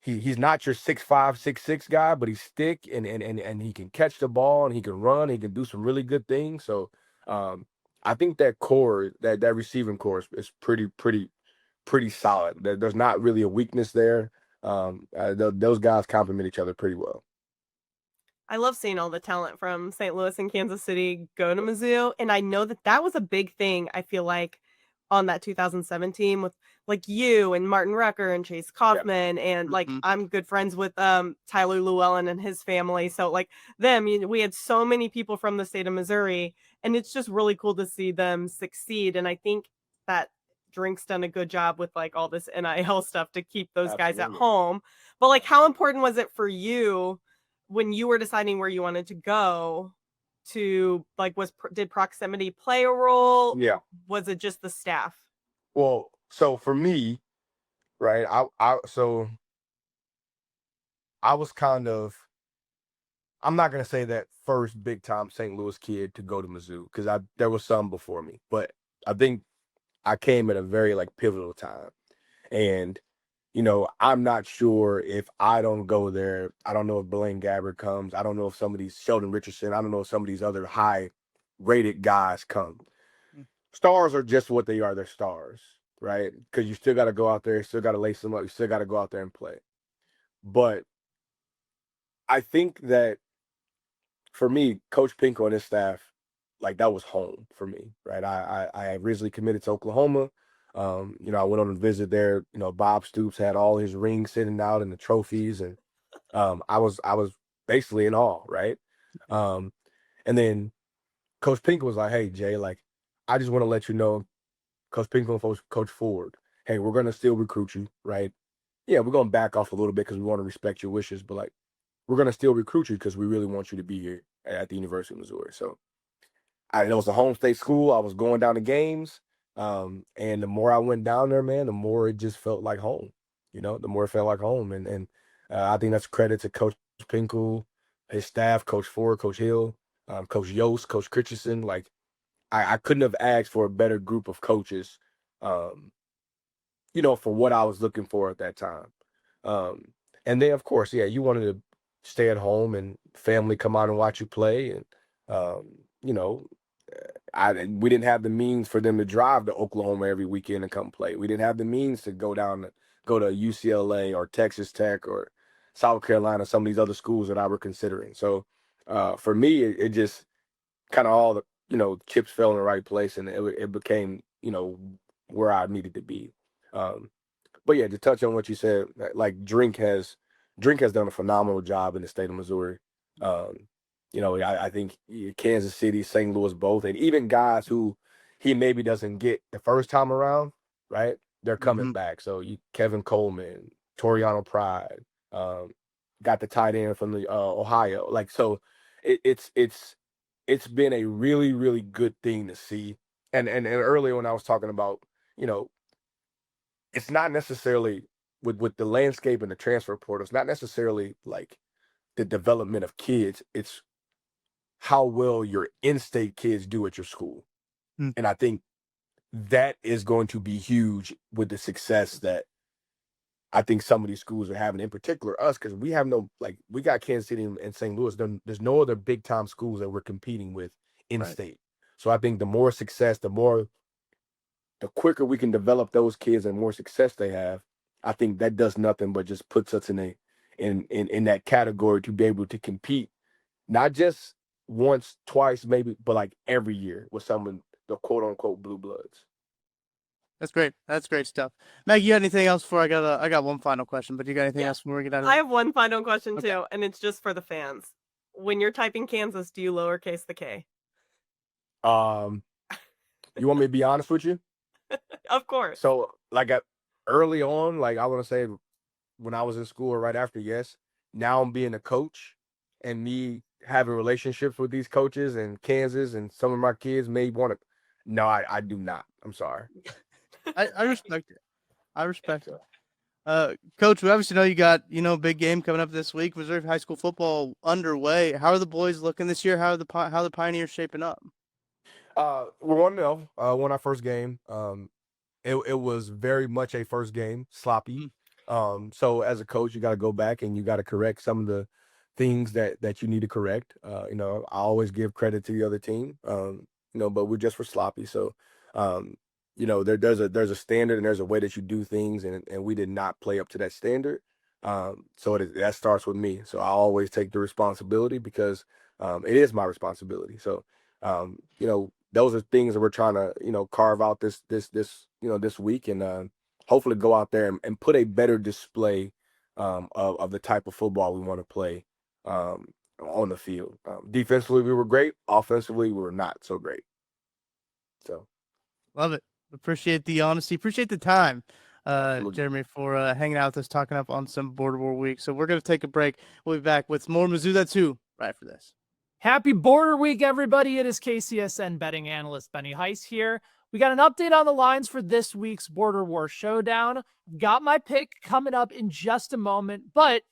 he's not your 6'5", 6'6" guy, but he's thick, and he can catch the ball, and he can run. He can do some really good things. So I think that core, that receiving core is pretty solid. There's not really a weakness there. Those guys complement each other pretty well. I love seeing all the talent from St. Louis and Kansas City go to Mizzou. And I know that was a big thing, I feel like, on that 2017 with like you and Martin Rucker and Chase Kaufman. And like, I'm good friends with Tyler Llewellyn and his family. So like them, we had so many people from the state of Missouri, and it's just really cool to see them succeed. And I think that Drink's done a good job with like all this NIL stuff to keep those guys at home. But like, how important was it for you when you were deciding where you wanted to go, to like, did proximity play a role? Yeah. Was it just the staff? Well, so for me, right, I was kind of, I'm not going to say that first big time St. Louis kid to go to Mizzou, because there was some before me, but I think I came at a very like pivotal time. And I'm not sure if I don't go there. I don't know if Blaine Gabbert comes. I don't know if some of these, Sheldon Richardson, I don't know if some of these other high-rated guys come. Stars are just what they are. They're stars, right? Because you still got to go out there. You still got to lace them up. You still got to go out there and play. But I think that, for me, Coach Pinko and his staff, like, that was home for me, right? I originally committed to Oklahoma. I went on a visit there. Bob Stoops had all his rings sitting out and the trophies, and I was basically in awe, right? And then Coach Pink was like, "Hey, Jay, like, I just want to let you know, Coach Pink and Coach Forde, hey, we're gonna still recruit you, right? Yeah, we're gonna back off a little bit because we want to respect your wishes, but like, we're gonna still recruit you because we really want you to be here at the University of Missouri." So it was a home state school. I was going down to games. And the more I went down there, man, the more it just felt like home, the more it felt like home. And I think that's credit to Coach Pinkel, his staff, Coach Ford, Coach Hill, Coach Yost, Coach Christensen. Like, I couldn't have asked for a better group of coaches, for what I was looking for at that time. And then, of course, yeah, you wanted to stay at home and family come out and watch you play. And, we didn't have the means for them to drive to Oklahoma every weekend and come play. We didn't have the means to go to UCLA or Texas Tech or South Carolina, some of these other schools that I were considering. So for me, it just kind of all the, chips fell in the right place, and it became, where I needed to be. But yeah, to touch on what you said, like Drink has done a phenomenal job in the state of Missouri. I think Kansas City, St. Louis, both, and even guys who he maybe doesn't get the first time around, right? They're coming back. So Kevin Coleman, Toriano Pride, got the tight end from the Ohio. Like, so it's been a really, really good thing to see. And earlier when I was talking about, it's not necessarily with the landscape and the transfer portal, it's not necessarily like the development of kids. It's how well your in-state kids do at your school. And I think that is going to be huge with the success that I think some of these schools are having, in particular us, because we have we got Kansas City and St. Louis. There's no other big time schools that we're competing with in state. So I think the more success, the quicker we can develop those kids and more success they have, I think that does nothing but just puts us in that category to be able to compete, not just once, twice, maybe, but like every year with some of the quote unquote blue bloods. That's great. That's great stuff. Maggie, you got anything else I got one final question, but you got anything else before we get out of I have one final question too, and it's just for the fans. When you're typing Kansas, do you lowercase the K? You want me to be honest with you? Of course. So early on, I want to say when I was in school or right after, yes. Now I'm being a coach and me having relationships with these coaches in Kansas, and some of my kids may want to. No, I do not. I'm sorry. I respect it. I respect it. Coach, we obviously know you got, big game coming up this week. Missouri high school football underway. How are the boys looking this year? How are the Pioneers shaping up? We're 1-0. Won our first game. It was very much a first game, sloppy. So as a coach, you got to go back and you got to correct some of the things that you need to correct. I always give credit to the other team. But we just were sloppy. So, there's a standard and there's a way that you do things, and we did not play up to that standard. So that starts with me. So I always take the responsibility because it is my responsibility. So, those are things that we're trying to, carve out this week, and hopefully go out there and put a better display of the type of football we want to play on the field. Defensively, we were great. Offensively, we were not so great. So, love it. Appreciate the honesty. Appreciate the time, Jeremy, for hanging out with us, talking up on some Border War week. So we're going to take a break. We'll be back with more Mizzou That's Who right after this. Happy Border Week, everybody. It is KCSN betting analyst Benny Heiss here. We got an update on the lines for this week's Border War Showdown. Got my pick coming up in just a moment. But,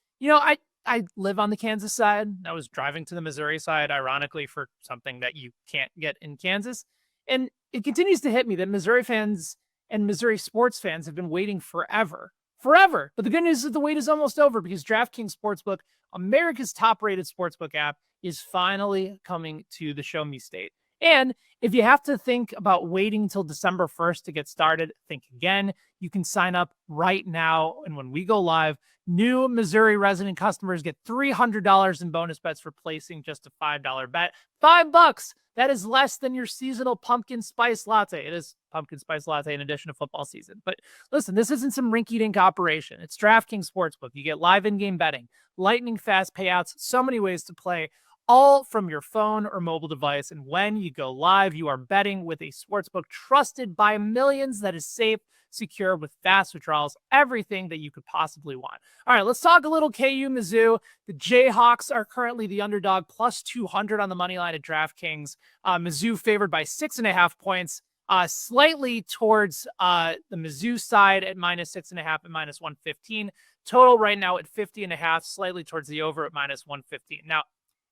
I live on the Kansas side. I was driving to the Missouri side, ironically, for something that you can't get in Kansas. And it continues to hit me that Missouri fans and Missouri sports fans have been waiting forever. But the good news is the wait is almost over because DraftKings Sportsbook, America's top-rated sportsbook app, is finally coming to the Show Me State. And if you have to think about waiting till December 1st to get started, think again. You can sign up right now. And when we go live, new Missouri resident customers get $300 in bonus bets for placing just a $5 bet. $5. That is less than your seasonal pumpkin spice latte. It is pumpkin spice latte in addition to football season. But listen, this isn't some rinky-dink operation. It's DraftKings Sportsbook. You get live in-game betting, lightning fast payouts, so many ways to play, all from your phone or mobile device. And when you go live, you are betting with a sportsbook trusted by millions that is safe, secure, with fast withdrawals, everything that you could possibly want. All right, let's talk a little KU Mizzou. The Jayhawks are currently the underdog, plus 200 on the money line at DraftKings. Mizzou favored by 6.5 points, slightly towards the Mizzou side at minus 6.5 and minus 115. Total right now at 50.5, slightly towards the over at minus 115. Now,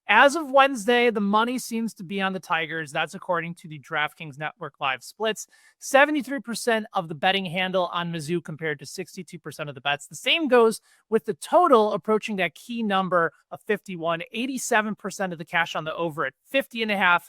as of Wednesday, the money seems to be on the Tigers. That's according to the DraftKings Network Live splits. 73% of the betting handle on Mizzou compared to 62% of the bets. The same goes with the total approaching that key number of 51. 87% of the cash on the over at 50.5.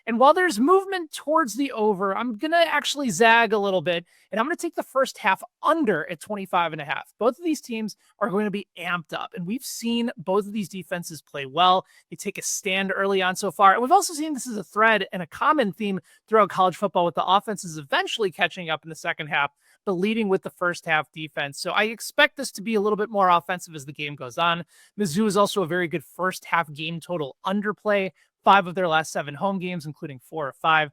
And while there's movement towards the over, I'm going to actually zag a little bit, and I'm going to take the first half under at 25.5. Both of these teams are going to be amped up, and we've seen both of these defenses play well. They take a stand early on so far, and we've also seen this as a thread and a common theme throughout college football, with the offenses eventually catching up in the second half, but leading with the first half defense. So I expect this to be a little bit more offensive as the game goes on. Mizzou is also a very good first half game total underplay. 5 of their last 7 home games, including 4 or 5.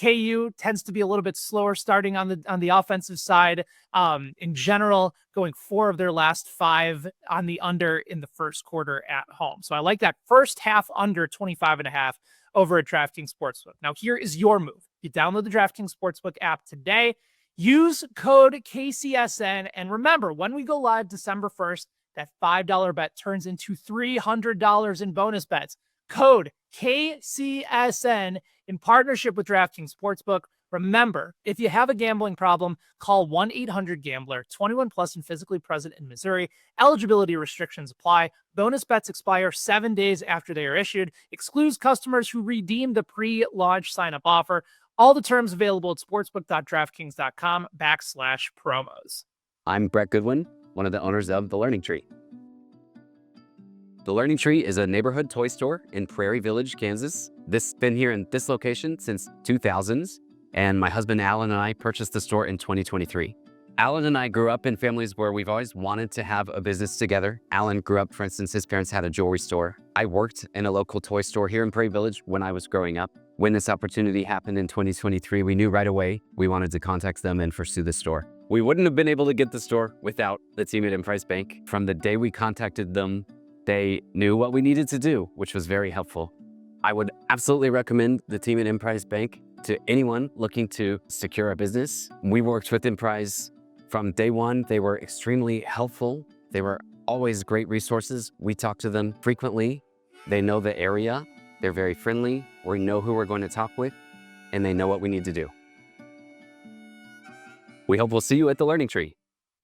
KU tends to be a little bit slower starting on the offensive side. In general, going 4 of their last 5 on the under in the first quarter at home. So I like that first half under 25.5 over at DraftKings Sportsbook. Now here is your move. You download the DraftKings Sportsbook app today. Use code KCSN. And remember, when we go live December 1st, that $5 bet turns into $300 in bonus bets. Code KCSN in partnership with DraftKings Sportsbook. Remember, if you have a gambling problem, call 1-800-GAMBLER, 21 plus and physically present in Missouri. Eligibility restrictions apply. Bonus bets expire 7 days after they are issued. Excludes customers who redeem the pre-launch sign-up offer. All the terms available at sportsbook.draftkings.com/promos. I'm Brett Goodwin, one of the owners of The Learning Tree. The Learning Tree is a neighborhood toy store in Prairie Village, Kansas. This been here in this location since 2000s, and my husband Alan and I purchased the store in 2023. Alan and I grew up in families where we've always wanted to have a business together. Alan grew up, for instance, his parents had a jewelry store. I worked in a local toy store here in Prairie Village when I was growing up. When this opportunity happened in 2023, we knew right away we wanted to contact them and pursue the store. We wouldn't have been able to get the store without the team at Emprise Bank. From the day we contacted them, they knew what we needed to do, which was very helpful. I would absolutely recommend the team at Emprise Bank to anyone looking to secure a business. We worked with Emprise from day one. They were extremely helpful. They were always great resources. We talk to them frequently. They know the area. They're very friendly. We know who we're going to talk with, and they know what we need to do. We hope we'll see you at the Learning Tree.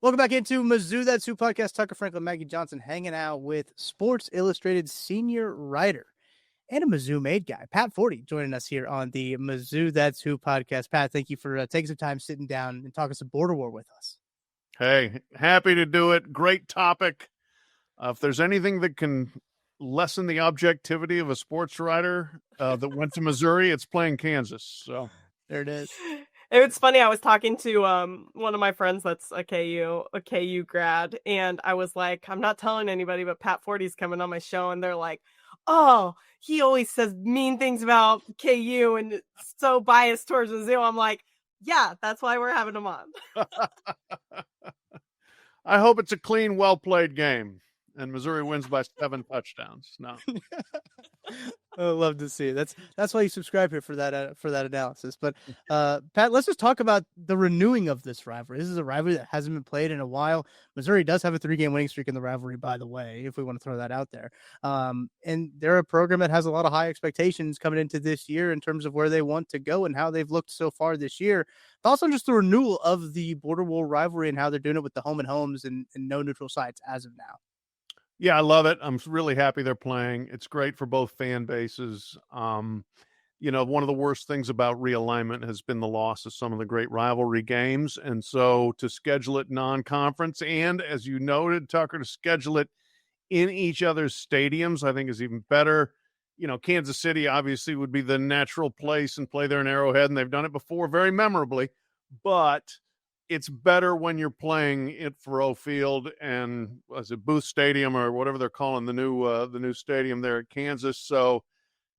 Welcome back into Mizzou That's Who podcast. Tucker Franklin, Maggie Johnson hanging out with Sports Illustrated senior writer and a Mizzou made guy, Pat Forde, joining us here on the Mizzou That's Who podcast. Pat, thank you for taking some time sitting down and talking some border war with us. Hey, happy to do it. Great topic. If there's anything that can lessen the objectivity of a sports writer that went to Missouri, it's playing Kansas. So there it is. It's funny. I was talking to one of my friends that's a KU grad, and I was like, I'm not telling anybody, but Pat Forde's coming on my show, and they're like, oh, he always says mean things about KU and so biased towards Mizzou. I'm like, yeah, that's why we're having him on. I hope it's a clean, well-played game, and Missouri wins by 7 touchdowns. No. I love to see it. That's why you subscribe here for that analysis. But Pat, let's just talk about the renewing of this rivalry. This is a rivalry that hasn't been played in a while. Missouri does have a 3-game winning streak in the rivalry, by the way, if we want to throw that out there. And they're a program that has a lot of high expectations coming into this year in terms of where they want to go and how they've looked so far this year. But also just the renewal of the border wall rivalry and how they're doing it with the home and homes and no neutral sites as of now. Yeah, I love it. I'm really happy they're playing. It's great for both fan bases. One of the worst things about realignment has been the loss of some of the great rivalry games. And so to schedule it non-conference and, as you noted, Tucker, to schedule it in each other's stadiums, I think is even better. Kansas City obviously would be the natural place and play there in Arrowhead, and they've done it before very memorably. But it's better when you're playing it Faroe Field and was it Booth Stadium or whatever they're calling the new stadium there at Kansas. So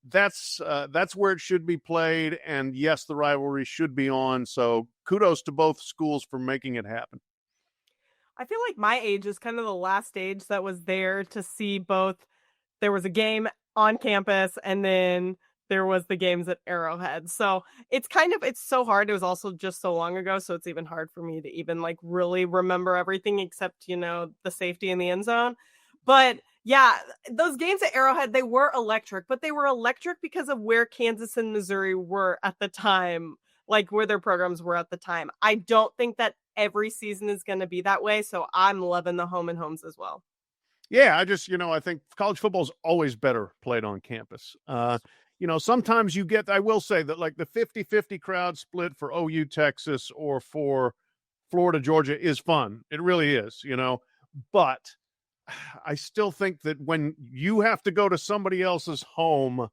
that's where it should be played. And yes, the rivalry should be on. So kudos to both schools for making it happen. I feel like my age is kind of the last age that was there to see both. There was a game on campus and then there was the games at Arrowhead. So it's so hard. It was also just so long ago. So it's even hard for me to even really remember everything except, the safety in the end zone. But yeah, those games at Arrowhead, they were electric, but they were electric because of where Kansas and Missouri were at the time, where their programs were at the time. I don't think that every season is going to be that way. So I'm loving the home and homes as well. Yeah, I think college football is always better played on campus. sometimes you get, I will say that like the 50-50 crowd split for OU Texas or for Florida Georgia is fun. It really is, but I still think that when you have to go to somebody else's home,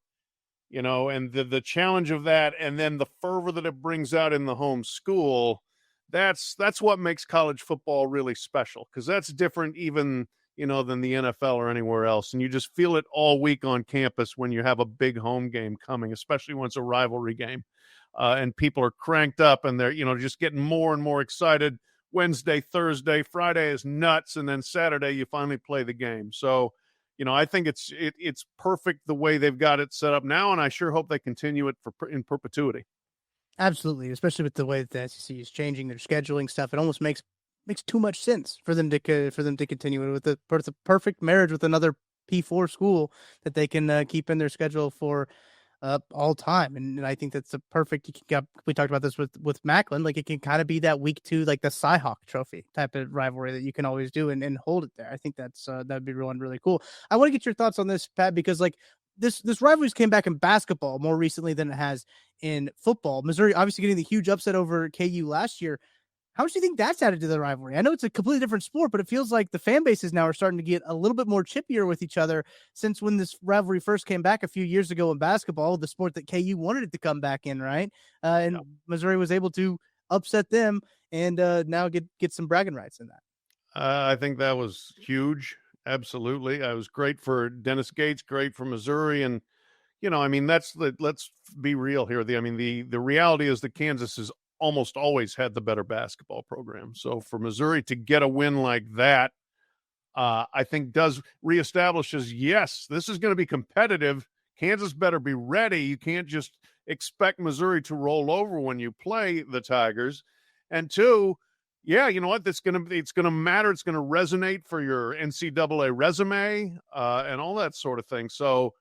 and the challenge of that, and then the fervor that it brings out in the home school, that's what makes college football really special, because that's different even, than the NFL or anywhere else. And you just feel it all week on campus when you have a big home game coming, especially when it's a rivalry game. And people are cranked up and they're, just getting more and more excited. Wednesday, Thursday, Friday is nuts. And then Saturday, you finally play the game. So, I think it's perfect the way they've got it set up now. And I sure hope they continue it in perpetuity. Absolutely. Especially with the way that the SEC is changing their scheduling stuff. It almost makes too much sense for them to continue it with the perfect marriage with another P4 school that they can keep in their schedule for all time. And I think that's a perfect, we talked about this with Maclin, like it can kind of be that week 2, like the Cyhawk trophy type of rivalry that you can always do and hold it there. I think that's that'd be really cool. I want to get your thoughts on this, Pat, because like this rivalries came back in basketball more recently than it has in football. Missouri obviously getting the huge upset over KU last year. How much do you think that's added to the rivalry? I know it's a completely different sport, but it feels like the fan bases now are starting to get a little bit more chippier with each other since when this rivalry first came back a few years ago in basketball, the sport that KU wanted it to come back in, right? And Missouri was able to upset them and now get some bragging rights in that. I think that was huge. Absolutely. I was great for Dennis Gates, great for Missouri. And, let's be real here. The reality is that Kansas is almost always had the better basketball program. So for Missouri to get a win like that, I think does reestablishes, yes, this is going to be competitive. Kansas better be ready. You can't just expect Missouri to roll over when you play the Tigers. And 2, yeah, you know what? It's going to matter. It's going to resonate for your NCAA resume and all that sort of thing. So,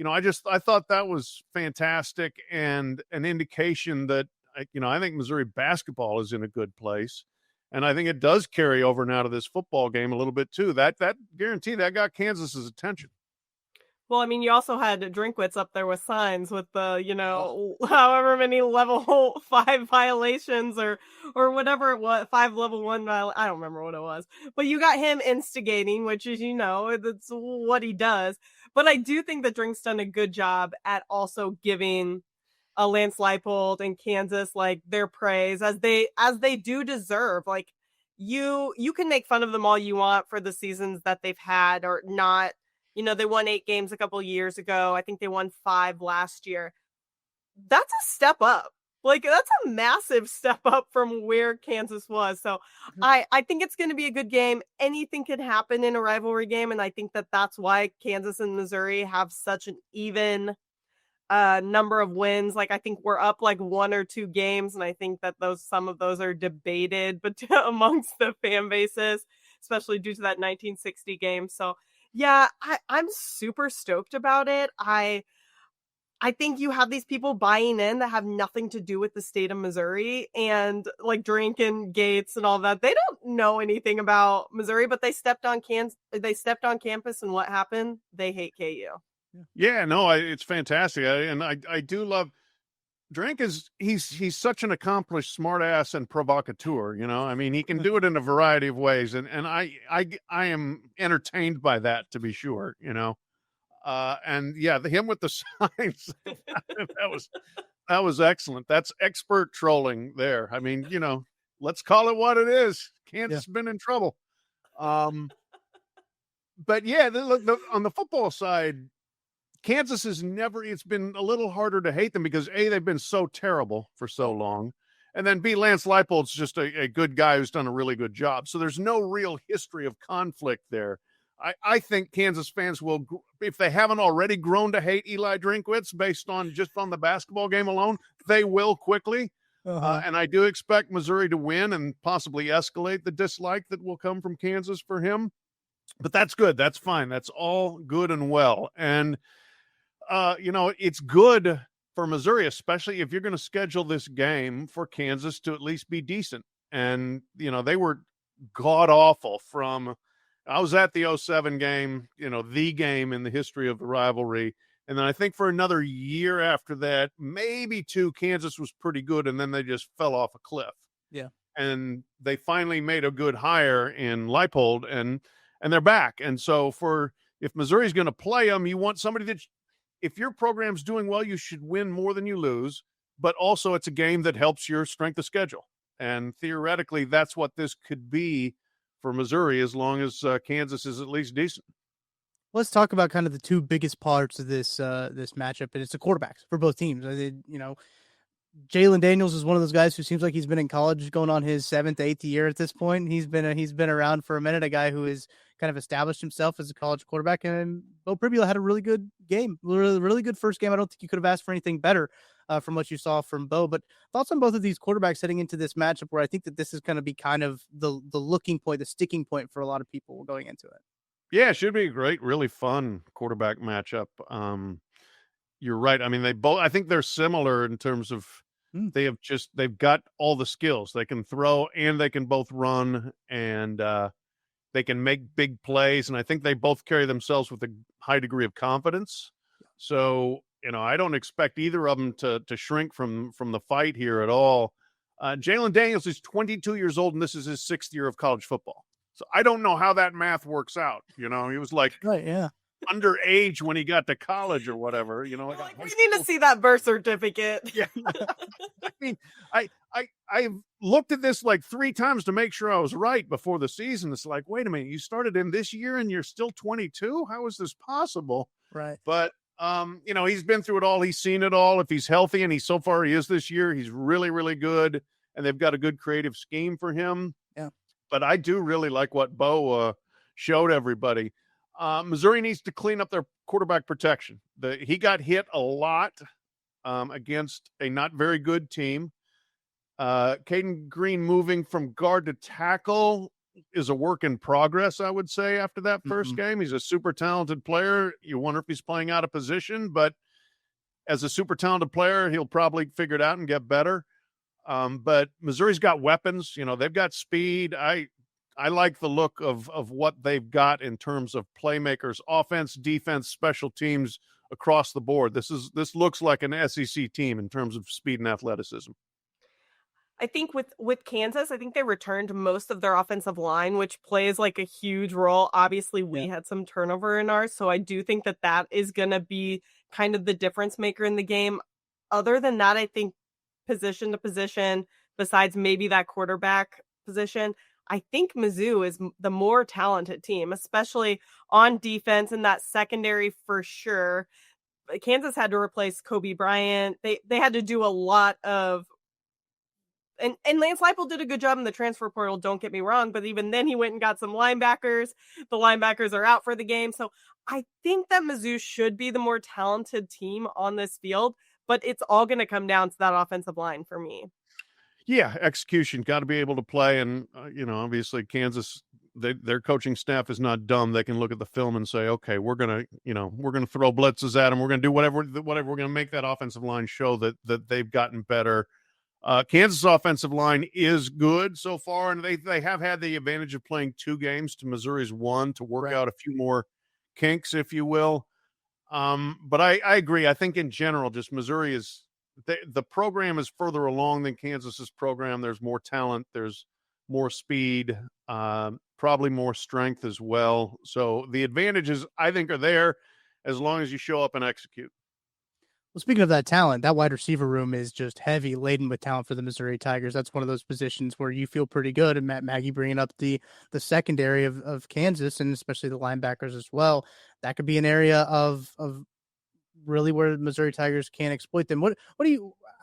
I thought that was fantastic and an indication that, I think Missouri basketball is in a good place. And I think it does carry over now to this football game a little bit too. That guarantee that got Kansas's attention. Well, you also had Drinkwitz up there with signs with the, however many level 5 violations or whatever it was, 5 level 1 I don't remember what it was. But you got him instigating, which is, that's what he does. But I do think that Drink's done a good job at also giving Lance Leipold and Kansas like their praise as they do deserve. Like you can make fun of them all you want for the seasons that they've had or not. They won 8 games a couple of years ago. I think they won 5 last year. That's a step up. Like that's a massive step up from where Kansas was. So I think it's going to be a good game. Anything can happen in a rivalry game. And I think that that's why Kansas and Missouri have such an even number of wins. Like I think we're up like 1 or 2 games, and I think that some of those are debated but amongst the fan bases, especially due to that 1960 game. So yeah, I'm super stoked about it. I think you have these people buying in that have nothing to do with the state of Missouri, and like Drink and Gates and all that. They don't know anything about Missouri, but they stepped on campus, and what happened? They hate KU. Yeah, no, it's fantastic. I do love Drink. He's such an accomplished smartass and provocateur, he can do it in a variety of ways. And I am entertained by that, to be sure, and yeah, him with the signs, that was excellent. That's expert trolling there. Let's call it what it is. Kansas has been in trouble. But yeah, on the football side, Kansas it's been a little harder to hate them because A, they've been so terrible for so long. And then B, Lance Leipold's just a good guy who's done a really good job. So there's no real history of conflict there. I think Kansas fans will, if they haven't already grown to hate Eli Drinkwitz based on the basketball game alone, they will quickly. And I do expect Missouri to win and possibly escalate the dislike that will come from Kansas for him. But that's good. That's fine. That's all good and well. And it's good for Missouri, especially if you're going to schedule this game for Kansas to at least be decent. And, they were god awful I was at the 07 game, the game in the history of the rivalry. And then I think for another year after that, maybe 2, Kansas was pretty good, and then they just fell off a cliff. Yeah. And they finally made a good hire in Leipold, and they're back. And so if Missouri's going to play them, you want somebody that, if your program's doing well, you should win more than you lose. But also it's a game that helps your strength of schedule. And theoretically, that's what this could be for Missouri, as long as Kansas is at least decent. Let's talk about kind of the two biggest parts of this matchup, and it's the quarterbacks for both teams. Jalen Daniels is one of those guys who seems like he's been in college going on his 7th, 8th year at this point. He's been around for a minute, a guy who has kind of established himself as a college quarterback. And Beau Pribula had a really good game, really good first game. I don't think you could have asked for anything better from what you saw from Beau. But thoughts on both of these quarterbacks heading into this matchup, where I think that this is going to be kind of the looking point, the sticking point for a lot of people going into it. Yeah, it should be a great, really fun quarterback matchup. You're right. I mean, I think they're similar in terms of they've got all the skills. They can throw and they can both run, and they can make big plays. And I think they both carry themselves with a high degree of confidence. So, I don't expect either of them to shrink from the fight here at all. Jalen Daniels is 22 years old, and this is his 6th year of college football. So I don't know how that math works out. He was like underage when he got to college or whatever. We need to see that birth certificate. Yeah. I mean, I looked at this like 3 times to make sure I was right before the season. It's like, wait a minute, you started in this year and you're still 22? How is this possible? Right. But he's been through it all. He's seen it all. If he's healthy, and so far he is this year, he's really, really good. And they've got a good creative scheme for him. Yeah. But I do really like what Beau showed everybody. Missouri needs to clean up their quarterback protection. He got hit a lot against a not very good team. Caden Green moving from guard to tackle is a work in progress, I would say, after that first game. He's a super talented player. You wonder if he's playing out of position, but as a super talented player, he'll probably figure it out and get better. But Missouri's got weapons. They've got speed. I like the look of what they've got in terms of playmakers, offense, defense, special teams across the board. This looks like an SEC team in terms of speed and athleticism. I think with Kansas, I think they returned most of their offensive line, which plays like a huge role. Obviously, we had some turnover in ours, so I do think that is going to be kind of the difference maker in the game. Other than that, I think position to position, besides maybe that quarterback position, I think Mizzou is the more talented team, especially on defense in that secondary for sure. Kansas had to replace Kobe Bryant. They had to do a lot of, and Lance Leipold did a good job in the transfer portal, don't get me wrong, but even then he went and got some linebackers. The linebackers are out for the game. So I think that Mizzou should be the more talented team on this field, but it's all going to come down to that offensive line for me. Yeah, execution, got to be able to play. And, obviously Kansas, their coaching staff is not dumb. They can look at the film and say, okay, we're going to throw blitzes at them. We're going to do whatever. We're going to make that offensive line show that they've gotten better. Kansas offensive line is good so far, and they have had the advantage of playing 2 games to Missouri's 1 to work out a few more kinks, if you will. But I agree. I think in general, just Missouri is the program is further along than Kansas's program. There's more talent. There's more speed, probably more strength as well. So the advantages, I think, are there as long as you show up and execute. Well, speaking of that talent, that wide receiver room is just heavy laden with talent for the Missouri Tigers. That's one of those positions where you feel pretty good. And Maggie bringing up the secondary of Kansas, and especially the linebackers as well. That could be an area of really where the Missouri Tigers can exploit them.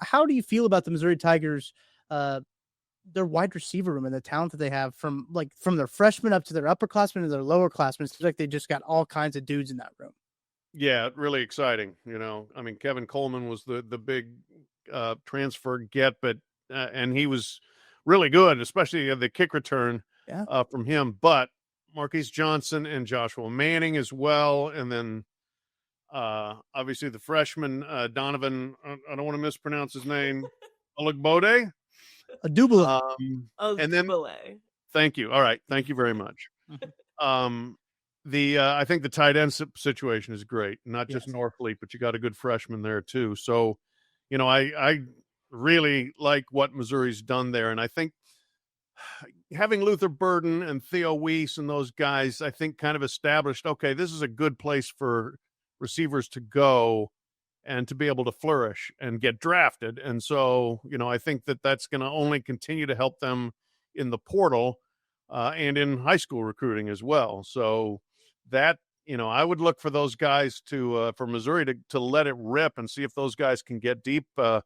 How do you feel about the Missouri Tigers, their wide receiver room and the talent that they have from their freshmen up to their upperclassmen to their lowerclassmen? It's like they just got all kinds of dudes in that room. Yeah, really exciting. I mean, Kevin Coleman was the big transfer get, but and he was really good, especially the kick return from him. But Marquise Johnson and Joshua Manning as well, and then obviously the freshman Donovan. I don't want to mispronounce his name. Olugbode. Adubula. And then thank you. All right, thank you very much. I think the tight end situation is great. Not just Yes. Norfleet, but you got a good freshman there too. So, I really like what Missouri's done there, and I think having Luther Burden and Theo Weiss and those guys, I think, kind of established, okay, this is a good place for receivers to go and to be able to flourish and get drafted. And so, I think that that's going to only continue to help them in the portal and in high school recruiting as well. So that, I would look for those guys for Missouri to let it rip and see if those guys can get deep the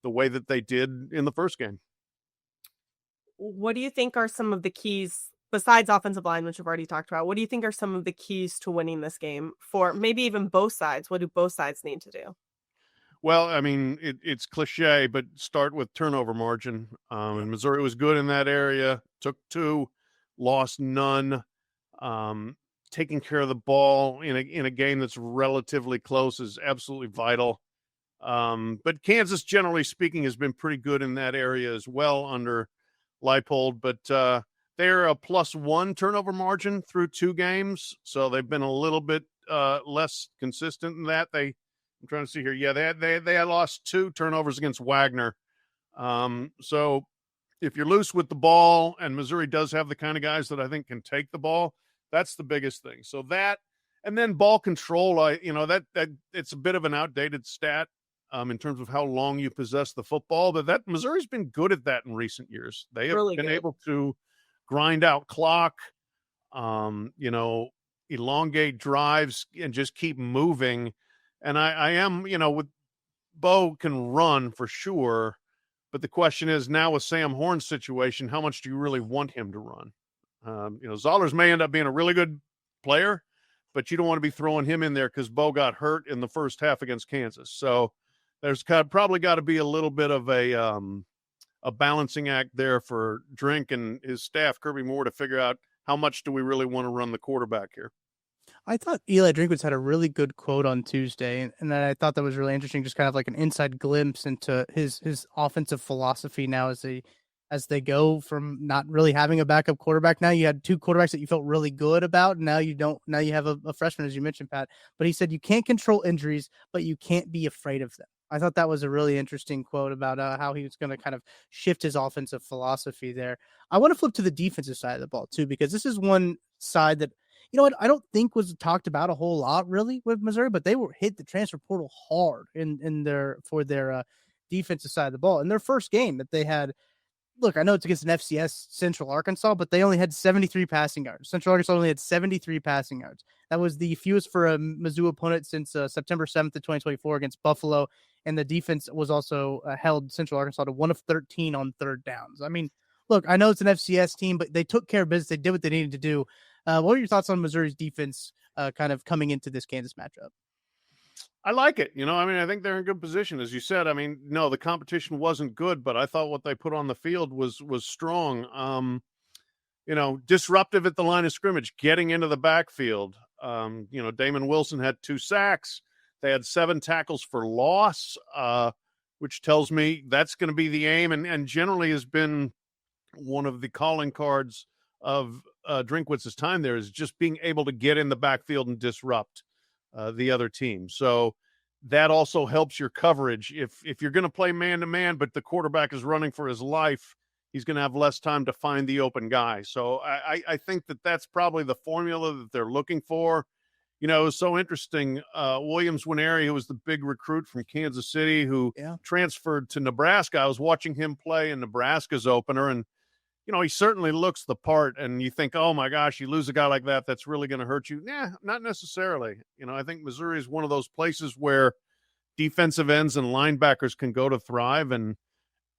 way that they did in the first game. What do you think are some of the keys besides offensive line, which we've already talked about? What do you think are some of the keys to winning this game for maybe even both sides? What do both sides need to do? Well, I mean, it's cliche, but start with turnover margin. And Missouri was good in that area. Took 2, lost none. Taking care of the ball in a game that's relatively close is absolutely vital. But Kansas, generally speaking, has been pretty good in that area as well under Leipold. But they're a +1 turnover margin through 2 games, so they've been a little bit less consistent in that. I'm trying to see here. Yeah, they had lost 2 turnovers against Wagner. So if you're loose with the ball, and Missouri does have the kind of guys that I think can take the ball, that's the biggest thing. So that, and then ball control, that it's a bit of an outdated stat in terms of how long you possess the football, but that Missouri's been good at that in recent years. They have Really been good. able to grind out clock, elongate drives and just keep moving. And I am, with Beau can run for sure, but the question is now with Sam Horn's situation, how much do you really want him to run? Zollers may end up being a really good player, but you don't want to be throwing him in there because Beau got hurt in the first half against Kansas. So there's probably got to be a little bit of a balancing act there for Drink and his staff, Kirby Moore, to figure out how much do we really want to run the quarterback here. I thought Eli Drinkwitz had a really good quote on Tuesday, and I thought that was really interesting, just kind of like an inside glimpse into his offensive philosophy now as they go from not really having a backup quarterback. Now you had 2 quarterbacks that you felt really good about, and now you don't. Now you have a freshman, as you mentioned, Pat. But he said you can't control injuries, but you can't be afraid of them. I thought that was a really interesting quote about how he was going to kind of shift his offensive philosophy there. I want to flip to the defensive side of the ball too, because this is one side that, I don't think was talked about a whole lot really with Missouri, but they were hit the transfer portal hard in their defensive side of the ball. In their first game that they had, look, I know it's against an FCS Central Arkansas, but they only had 73 passing yards. Central Arkansas only had 73 passing yards. That was the fewest for a Mizzou opponent since September 7th of 2024 against Buffalo. And the defense was also held Central Arkansas to 1 of 13 on third downs. I mean, look, I know it's an FCS team, but they took care of business. They did what they needed to do. What are your thoughts on Missouri's defense kind of coming into this Kansas matchup? I like it. I think they're in good position. As you said, no, the competition wasn't good, but I thought what they put on the field was strong. Disruptive at the line of scrimmage, getting into the backfield. Damon Wilson had 2 sacks. They had 7 tackles for loss, which tells me that's going to be the aim and generally has been one of the calling cards of Drinkwitz's time there, is just being able to get in the backfield and disrupt the other team. So that also helps your coverage. If you're going to play man-to-man, but the quarterback is running for his life, he's going to have less time to find the open guy. So I think that's probably the formula that they're looking for. It was so interesting. Williams Winery, who was the big recruit from Kansas City, who transferred to Nebraska. I was watching him play in Nebraska's opener, and he certainly looks the part, and you think, oh my gosh, you lose a guy like that, that's really going to hurt you. Yeah, not necessarily. I think Missouri is one of those places where defensive ends and linebackers can go to thrive, and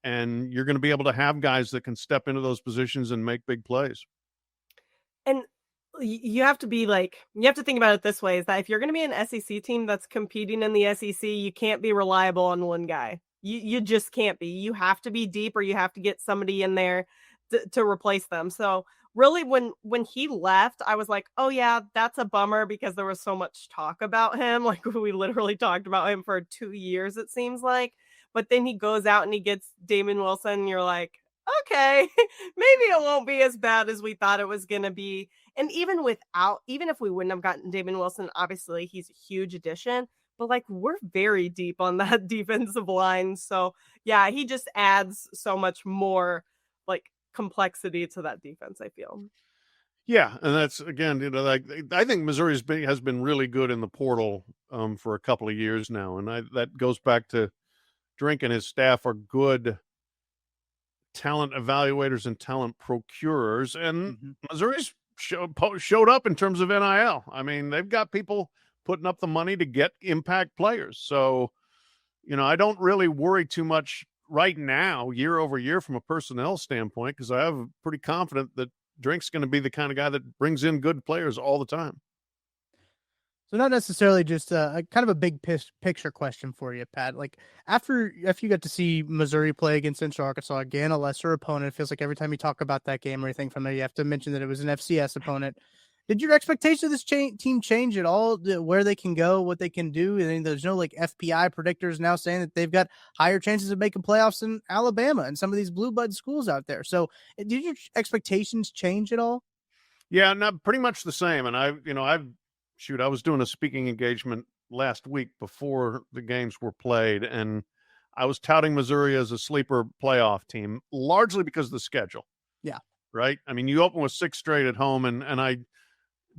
you're going to be able to have guys that can step into those positions and make big plays. And you have to think about it this way, is that if you're going to be an SEC team that's competing in the SEC, you can't be reliable on one guy. You just can't be. You have to be deep, or you have to get somebody in there to replace them. So really when he left, I was like, oh yeah, that's a bummer, because there was so much talk about him. Like, we literally talked about him for 2 years, it seems like. But then he goes out and he gets Damon Wilson, and you're like, okay, maybe it won't be as bad as we thought it was going to be. And even if we wouldn't have gotten Damon Wilson, obviously he's a huge addition, but like we're very deep on that defensive line. So yeah, he just adds so much more like complexity to that defense, I feel. Yeah, and that's again, like I think Missouri has been really good in the portal for a couple of years now, and that goes back to Drink and his staff are good talent evaluators and talent procurers, and Missouri's showed up in terms of NIL. I mean, they've got people putting up the money to get impact players. So, I don't really worry too much right now, year over year, from a personnel standpoint, because I have pretty confident that Drink's going to be the kind of guy that brings in good players all the time. So not necessarily just a kind of a big picture question for you, Pat. Like after you got to see Missouri play against Central Arkansas, again, a lesser opponent, it feels like every time you talk about that game or anything from there, you have to mention that it was an FCS opponent. Did your expectation of this team change at all? Where they can go, what they can do? And there's no like FPI predictors now saying that they've got higher chances of making playoffs than Alabama and some of these blue blood schools out there. So did your expectations change at all? Yeah, not pretty much the same. And I was doing a speaking engagement last week before the games were played, and I was touting Missouri as a sleeper playoff team, largely because of the schedule. Yeah. Right? I mean, you open with 6 straight at home, and I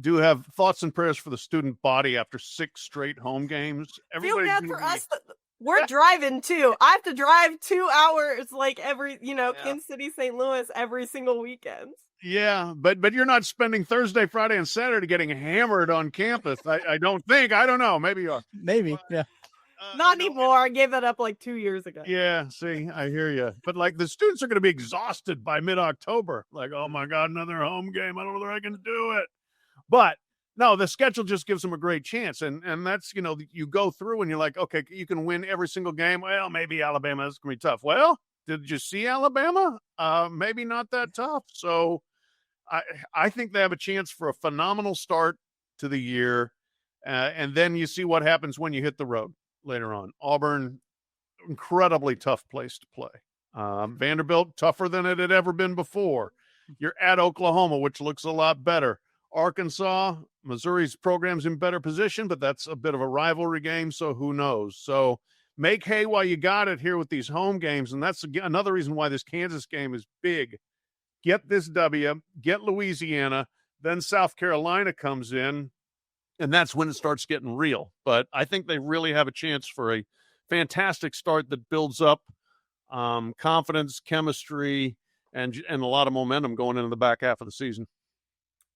do have thoughts and prayers for the student body after 6 straight home games. Feel bad for us. We're driving too. I have to drive 2 hours like every, Kansas City, St. Louis every single weekend. Yeah, but you're not spending Thursday, Friday, and Saturday getting hammered on campus. I don't think. I don't know. Maybe you are. Maybe, yeah. Not anymore. I gave that up like 2 years ago. Yeah, see, I hear you. But like the students are going to be exhausted by mid-October. Like, oh my God, another home game. I don't know whether I can do it. But no, the schedule just gives them a great chance. And that's, you go through and you're like, okay, you can win every single game. Well, maybe Alabama is going to be tough. Well, did you see Alabama? Maybe not that tough. So I think they have a chance for a phenomenal start to the year. And then you see what happens when you hit the road later on. Auburn, incredibly tough place to play. Vanderbilt, tougher than it had ever been before. You're at Oklahoma, which looks a lot better. Arkansas, Missouri's program's in better position, but that's a bit of a rivalry game, so who knows? So make hay while you got it here with these home games, and that's another reason why this Kansas game is big. Get this W, get Louisiana, then South Carolina comes in, and that's when it starts getting real. But I think they really have a chance for a fantastic start that builds up confidence, chemistry, and a lot of momentum going into the back half of the season.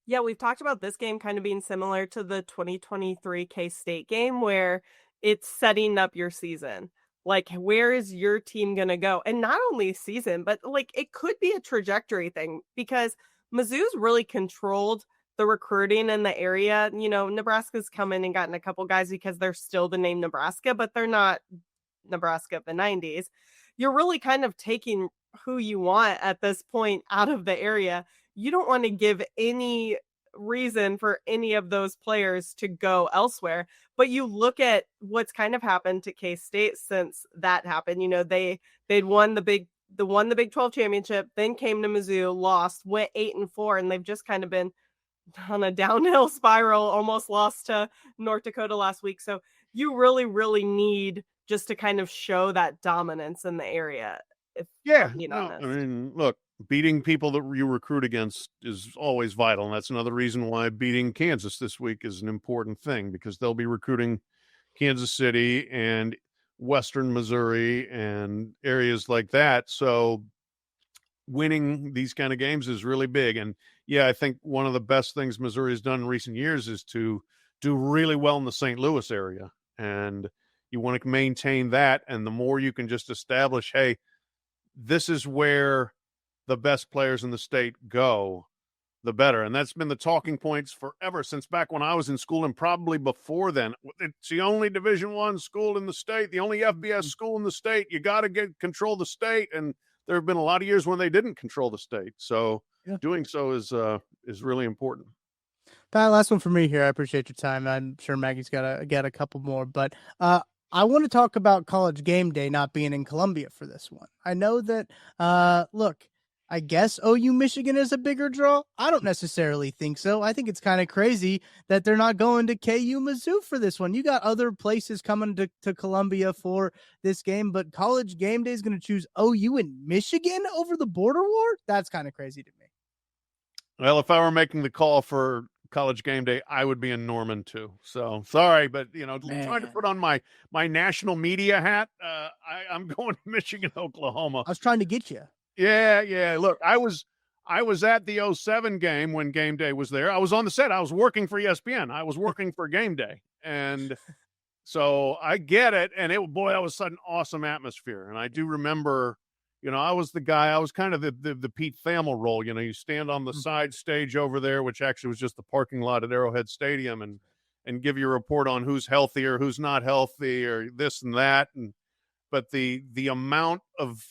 Yeah, we've talked about this game kind of being similar to the 2023 K-State game where it's setting up your season. Like, where is your team going to go? And not only season, but like it could be a trajectory thing because Mizzou's really controlled the recruiting in the area. Nebraska's come in and gotten a couple guys because they're still the name Nebraska, but they're not Nebraska of the 90s. You're really kind of taking who you want at this point out of the area. You don't want to give any reason for any of those players to go elsewhere. But you look at what's kind of happened to K-State since that happened. They'd won the Big 12 championship, then came to Mizzou, lost, went 8-4, and they've just kind of been on a downhill spiral, almost lost to North Dakota last week. So you really, really need just to kind of show that dominance in the area. Look, beating people that you recruit against is always vital. And that's another reason why beating Kansas this week is an important thing because they'll be recruiting Kansas City and Western Missouri and areas like that. So winning these kind of games is really big. And yeah, I think one of the best things Missouri has done in recent years is to do really well in the St. Louis area. And you want to maintain that. And the more you can just establish, hey, this is where the best players in the state go, the better. And that's been the talking points forever since back when I was in school and probably before then. It's the only Division I school in the state, the only FBS school in the state. You got to control the state. And there have been a lot of years when they didn't control the state. So doing so is really important. Pat, last one for me here. I appreciate your time. I'm sure Maggie's got a couple more, but I want to talk about College Game Day not being in Columbia for this one. I know that, look, I guess OU Michigan is a bigger draw. I don't necessarily think so. I think it's kind of crazy that they're not going to KU Mizzou for this one. You got other places coming to Columbia for this game, but College Game Day is going to choose OU and Michigan over the border war? That's kind of crazy to me. Well, if I were making the call for College Game Day, I would be in Norman too. So sorry, but trying to put on my national media hat, I'm going to Michigan, Oklahoma. I was trying to get you. Yeah. Look, I was at the 07 game when Game Day was there. I was on the set. I was working for ESPN. I was working for Game Day. And so I get it. And that was such an awesome atmosphere. And I do remember, I was the guy, I was kind of the Pete Thamel role. You stand on the side stage over there, which actually was just the parking lot at Arrowhead Stadium, and give you a report on who's healthy or who's not healthy or this and that. But the amount of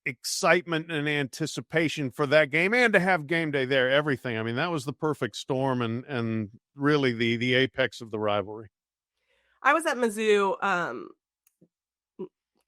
excitement and anticipation for that game, and to have Game Day there, everything. I mean, that was the perfect storm and really the apex of the rivalry. I was at Mizzou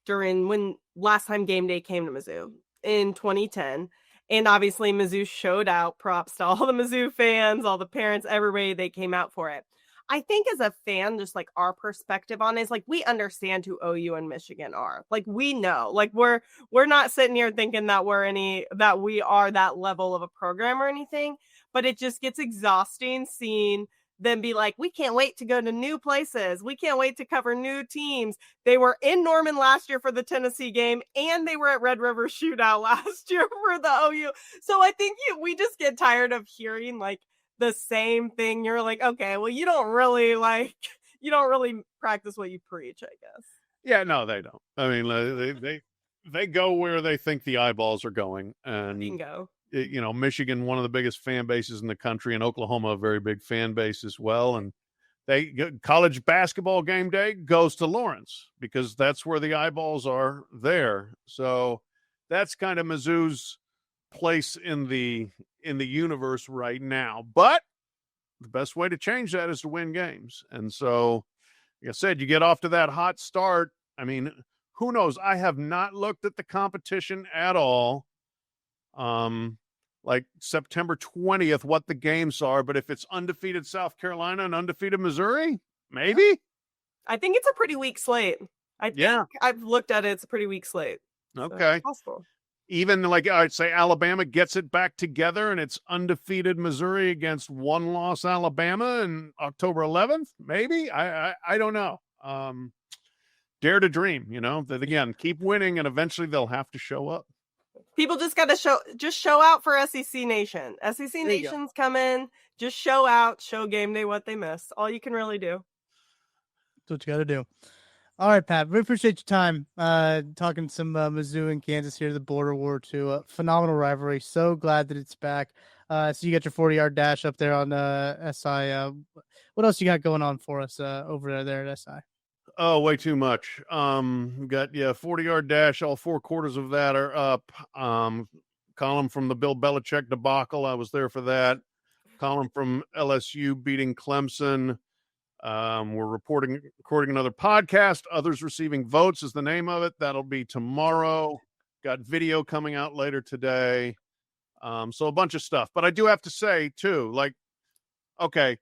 during when last time Game Day came to Mizzou in 2010. And obviously Mizzou showed out. Props to all the Mizzou fans, all the parents, everybody, they came out for it. I think as a fan, just like our perspective on it is like, we understand who OU and Michigan are. Like, we know, like we're not sitting here thinking that we are that level of a program or anything, but it just gets exhausting seeing them be like, we can't wait to go to new places. We can't wait to cover new teams. They were in Norman last year for the Tennessee game, and they were at Red River Shootout last year for the OU. So I think we just get tired of hearing like the same thing. You're like, okay, well, you don't really practice what you preach, I guess. Yeah, no, they don't. I mean, they go where they think the eyeballs are going. And bingo. Michigan, one of the biggest fan bases in the country, and Oklahoma, a very big fan base as well. And college basketball Game Day goes to Lawrence because that's where the eyeballs are there. So that's kind of Mizzou's place in the universe right now. But the best way to change that is to win games. And so, like I said, you get off to that hot start. I mean, who knows? I have not looked at the competition at all. Like September 20th, what the games are, but if it's undefeated South Carolina and undefeated Missouri, maybe. I think it's a pretty weak slate. I think I've looked at it. It's a pretty weak slate. Okay. So possible. Even like I'd say Alabama gets it back together and it's undefeated Missouri against one-loss Alabama in October 11th, maybe. I don't know. Dare to dream, that again, keep winning and eventually they'll have to show up. People just got to show out for SEC Nation. SEC Nation's coming. Just show out, show Game Day what they missed. All you can really do. That's what you got to do. All right, Pat. We appreciate your time talking some Mizzou and Kansas here, the border war too. Phenomenal rivalry. So glad that it's back. So you got your 40-yard dash up there on SI. What else you got going on for us over there at SI? Oh, way too much. Got 40-yard dash. All 4 quarters of that are up. Column from the Bill Belichick debacle. I was there for that. Column from LSU beating Clemson. We're recording another podcast. Others Receiving Votes is the name of it. That'll be tomorrow. Got video coming out later today. So a bunch of stuff. But I do have to say too, like, okay,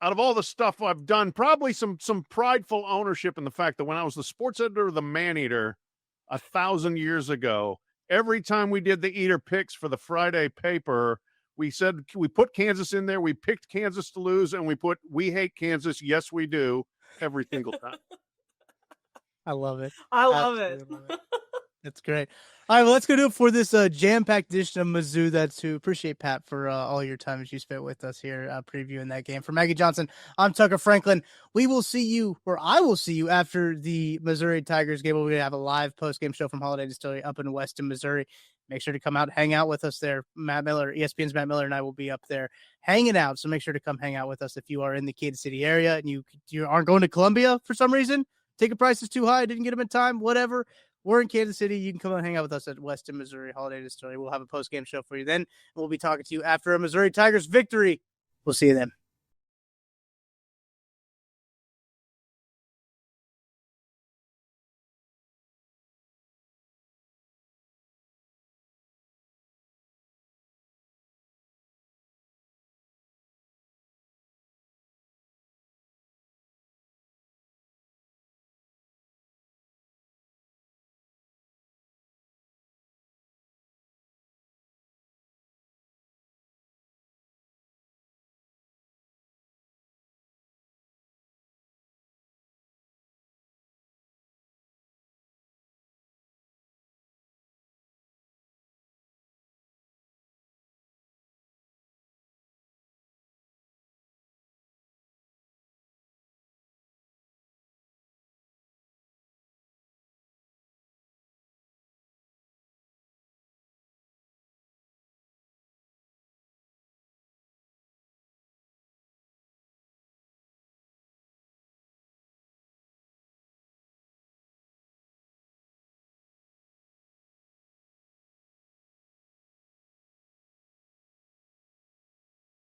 out of all the stuff I've done, probably some prideful ownership in the fact that when I was the sports editor of the Man-Eater 1,000 years ago, every time we did the Eater picks for the Friday paper, we said we put Kansas in there, we picked Kansas to lose, and we put "We hate Kansas, yes we do" every single time. I love it. I love it. That's great. All right, well, let's go do it for this jam-packed edition of Mizzou. That's who. Appreciate, Pat, for all your time as you spent with us here previewing that game. For Maggie Johnson, I'm Tucker Franklin. We will see you, or I will see you, after the Missouri Tigers game. We're going to have a live post-game show from Holiday Distillery up in Weston, Missouri. Make sure to come out, hang out with us there. Matt Miller, ESPN's Matt Miller, and I will be up there hanging out. So make sure to come hang out with us if you are in the Kansas City area and you aren't going to Columbia for some reason. Ticket price is too high. Didn't get them in time. Whatever. We're in Kansas City. You can come and hang out with us at Weston, Missouri, Holiday Distillery. We'll have a post-game show for you then. And we'll be talking to you after a Missouri Tigers victory. We'll see you then.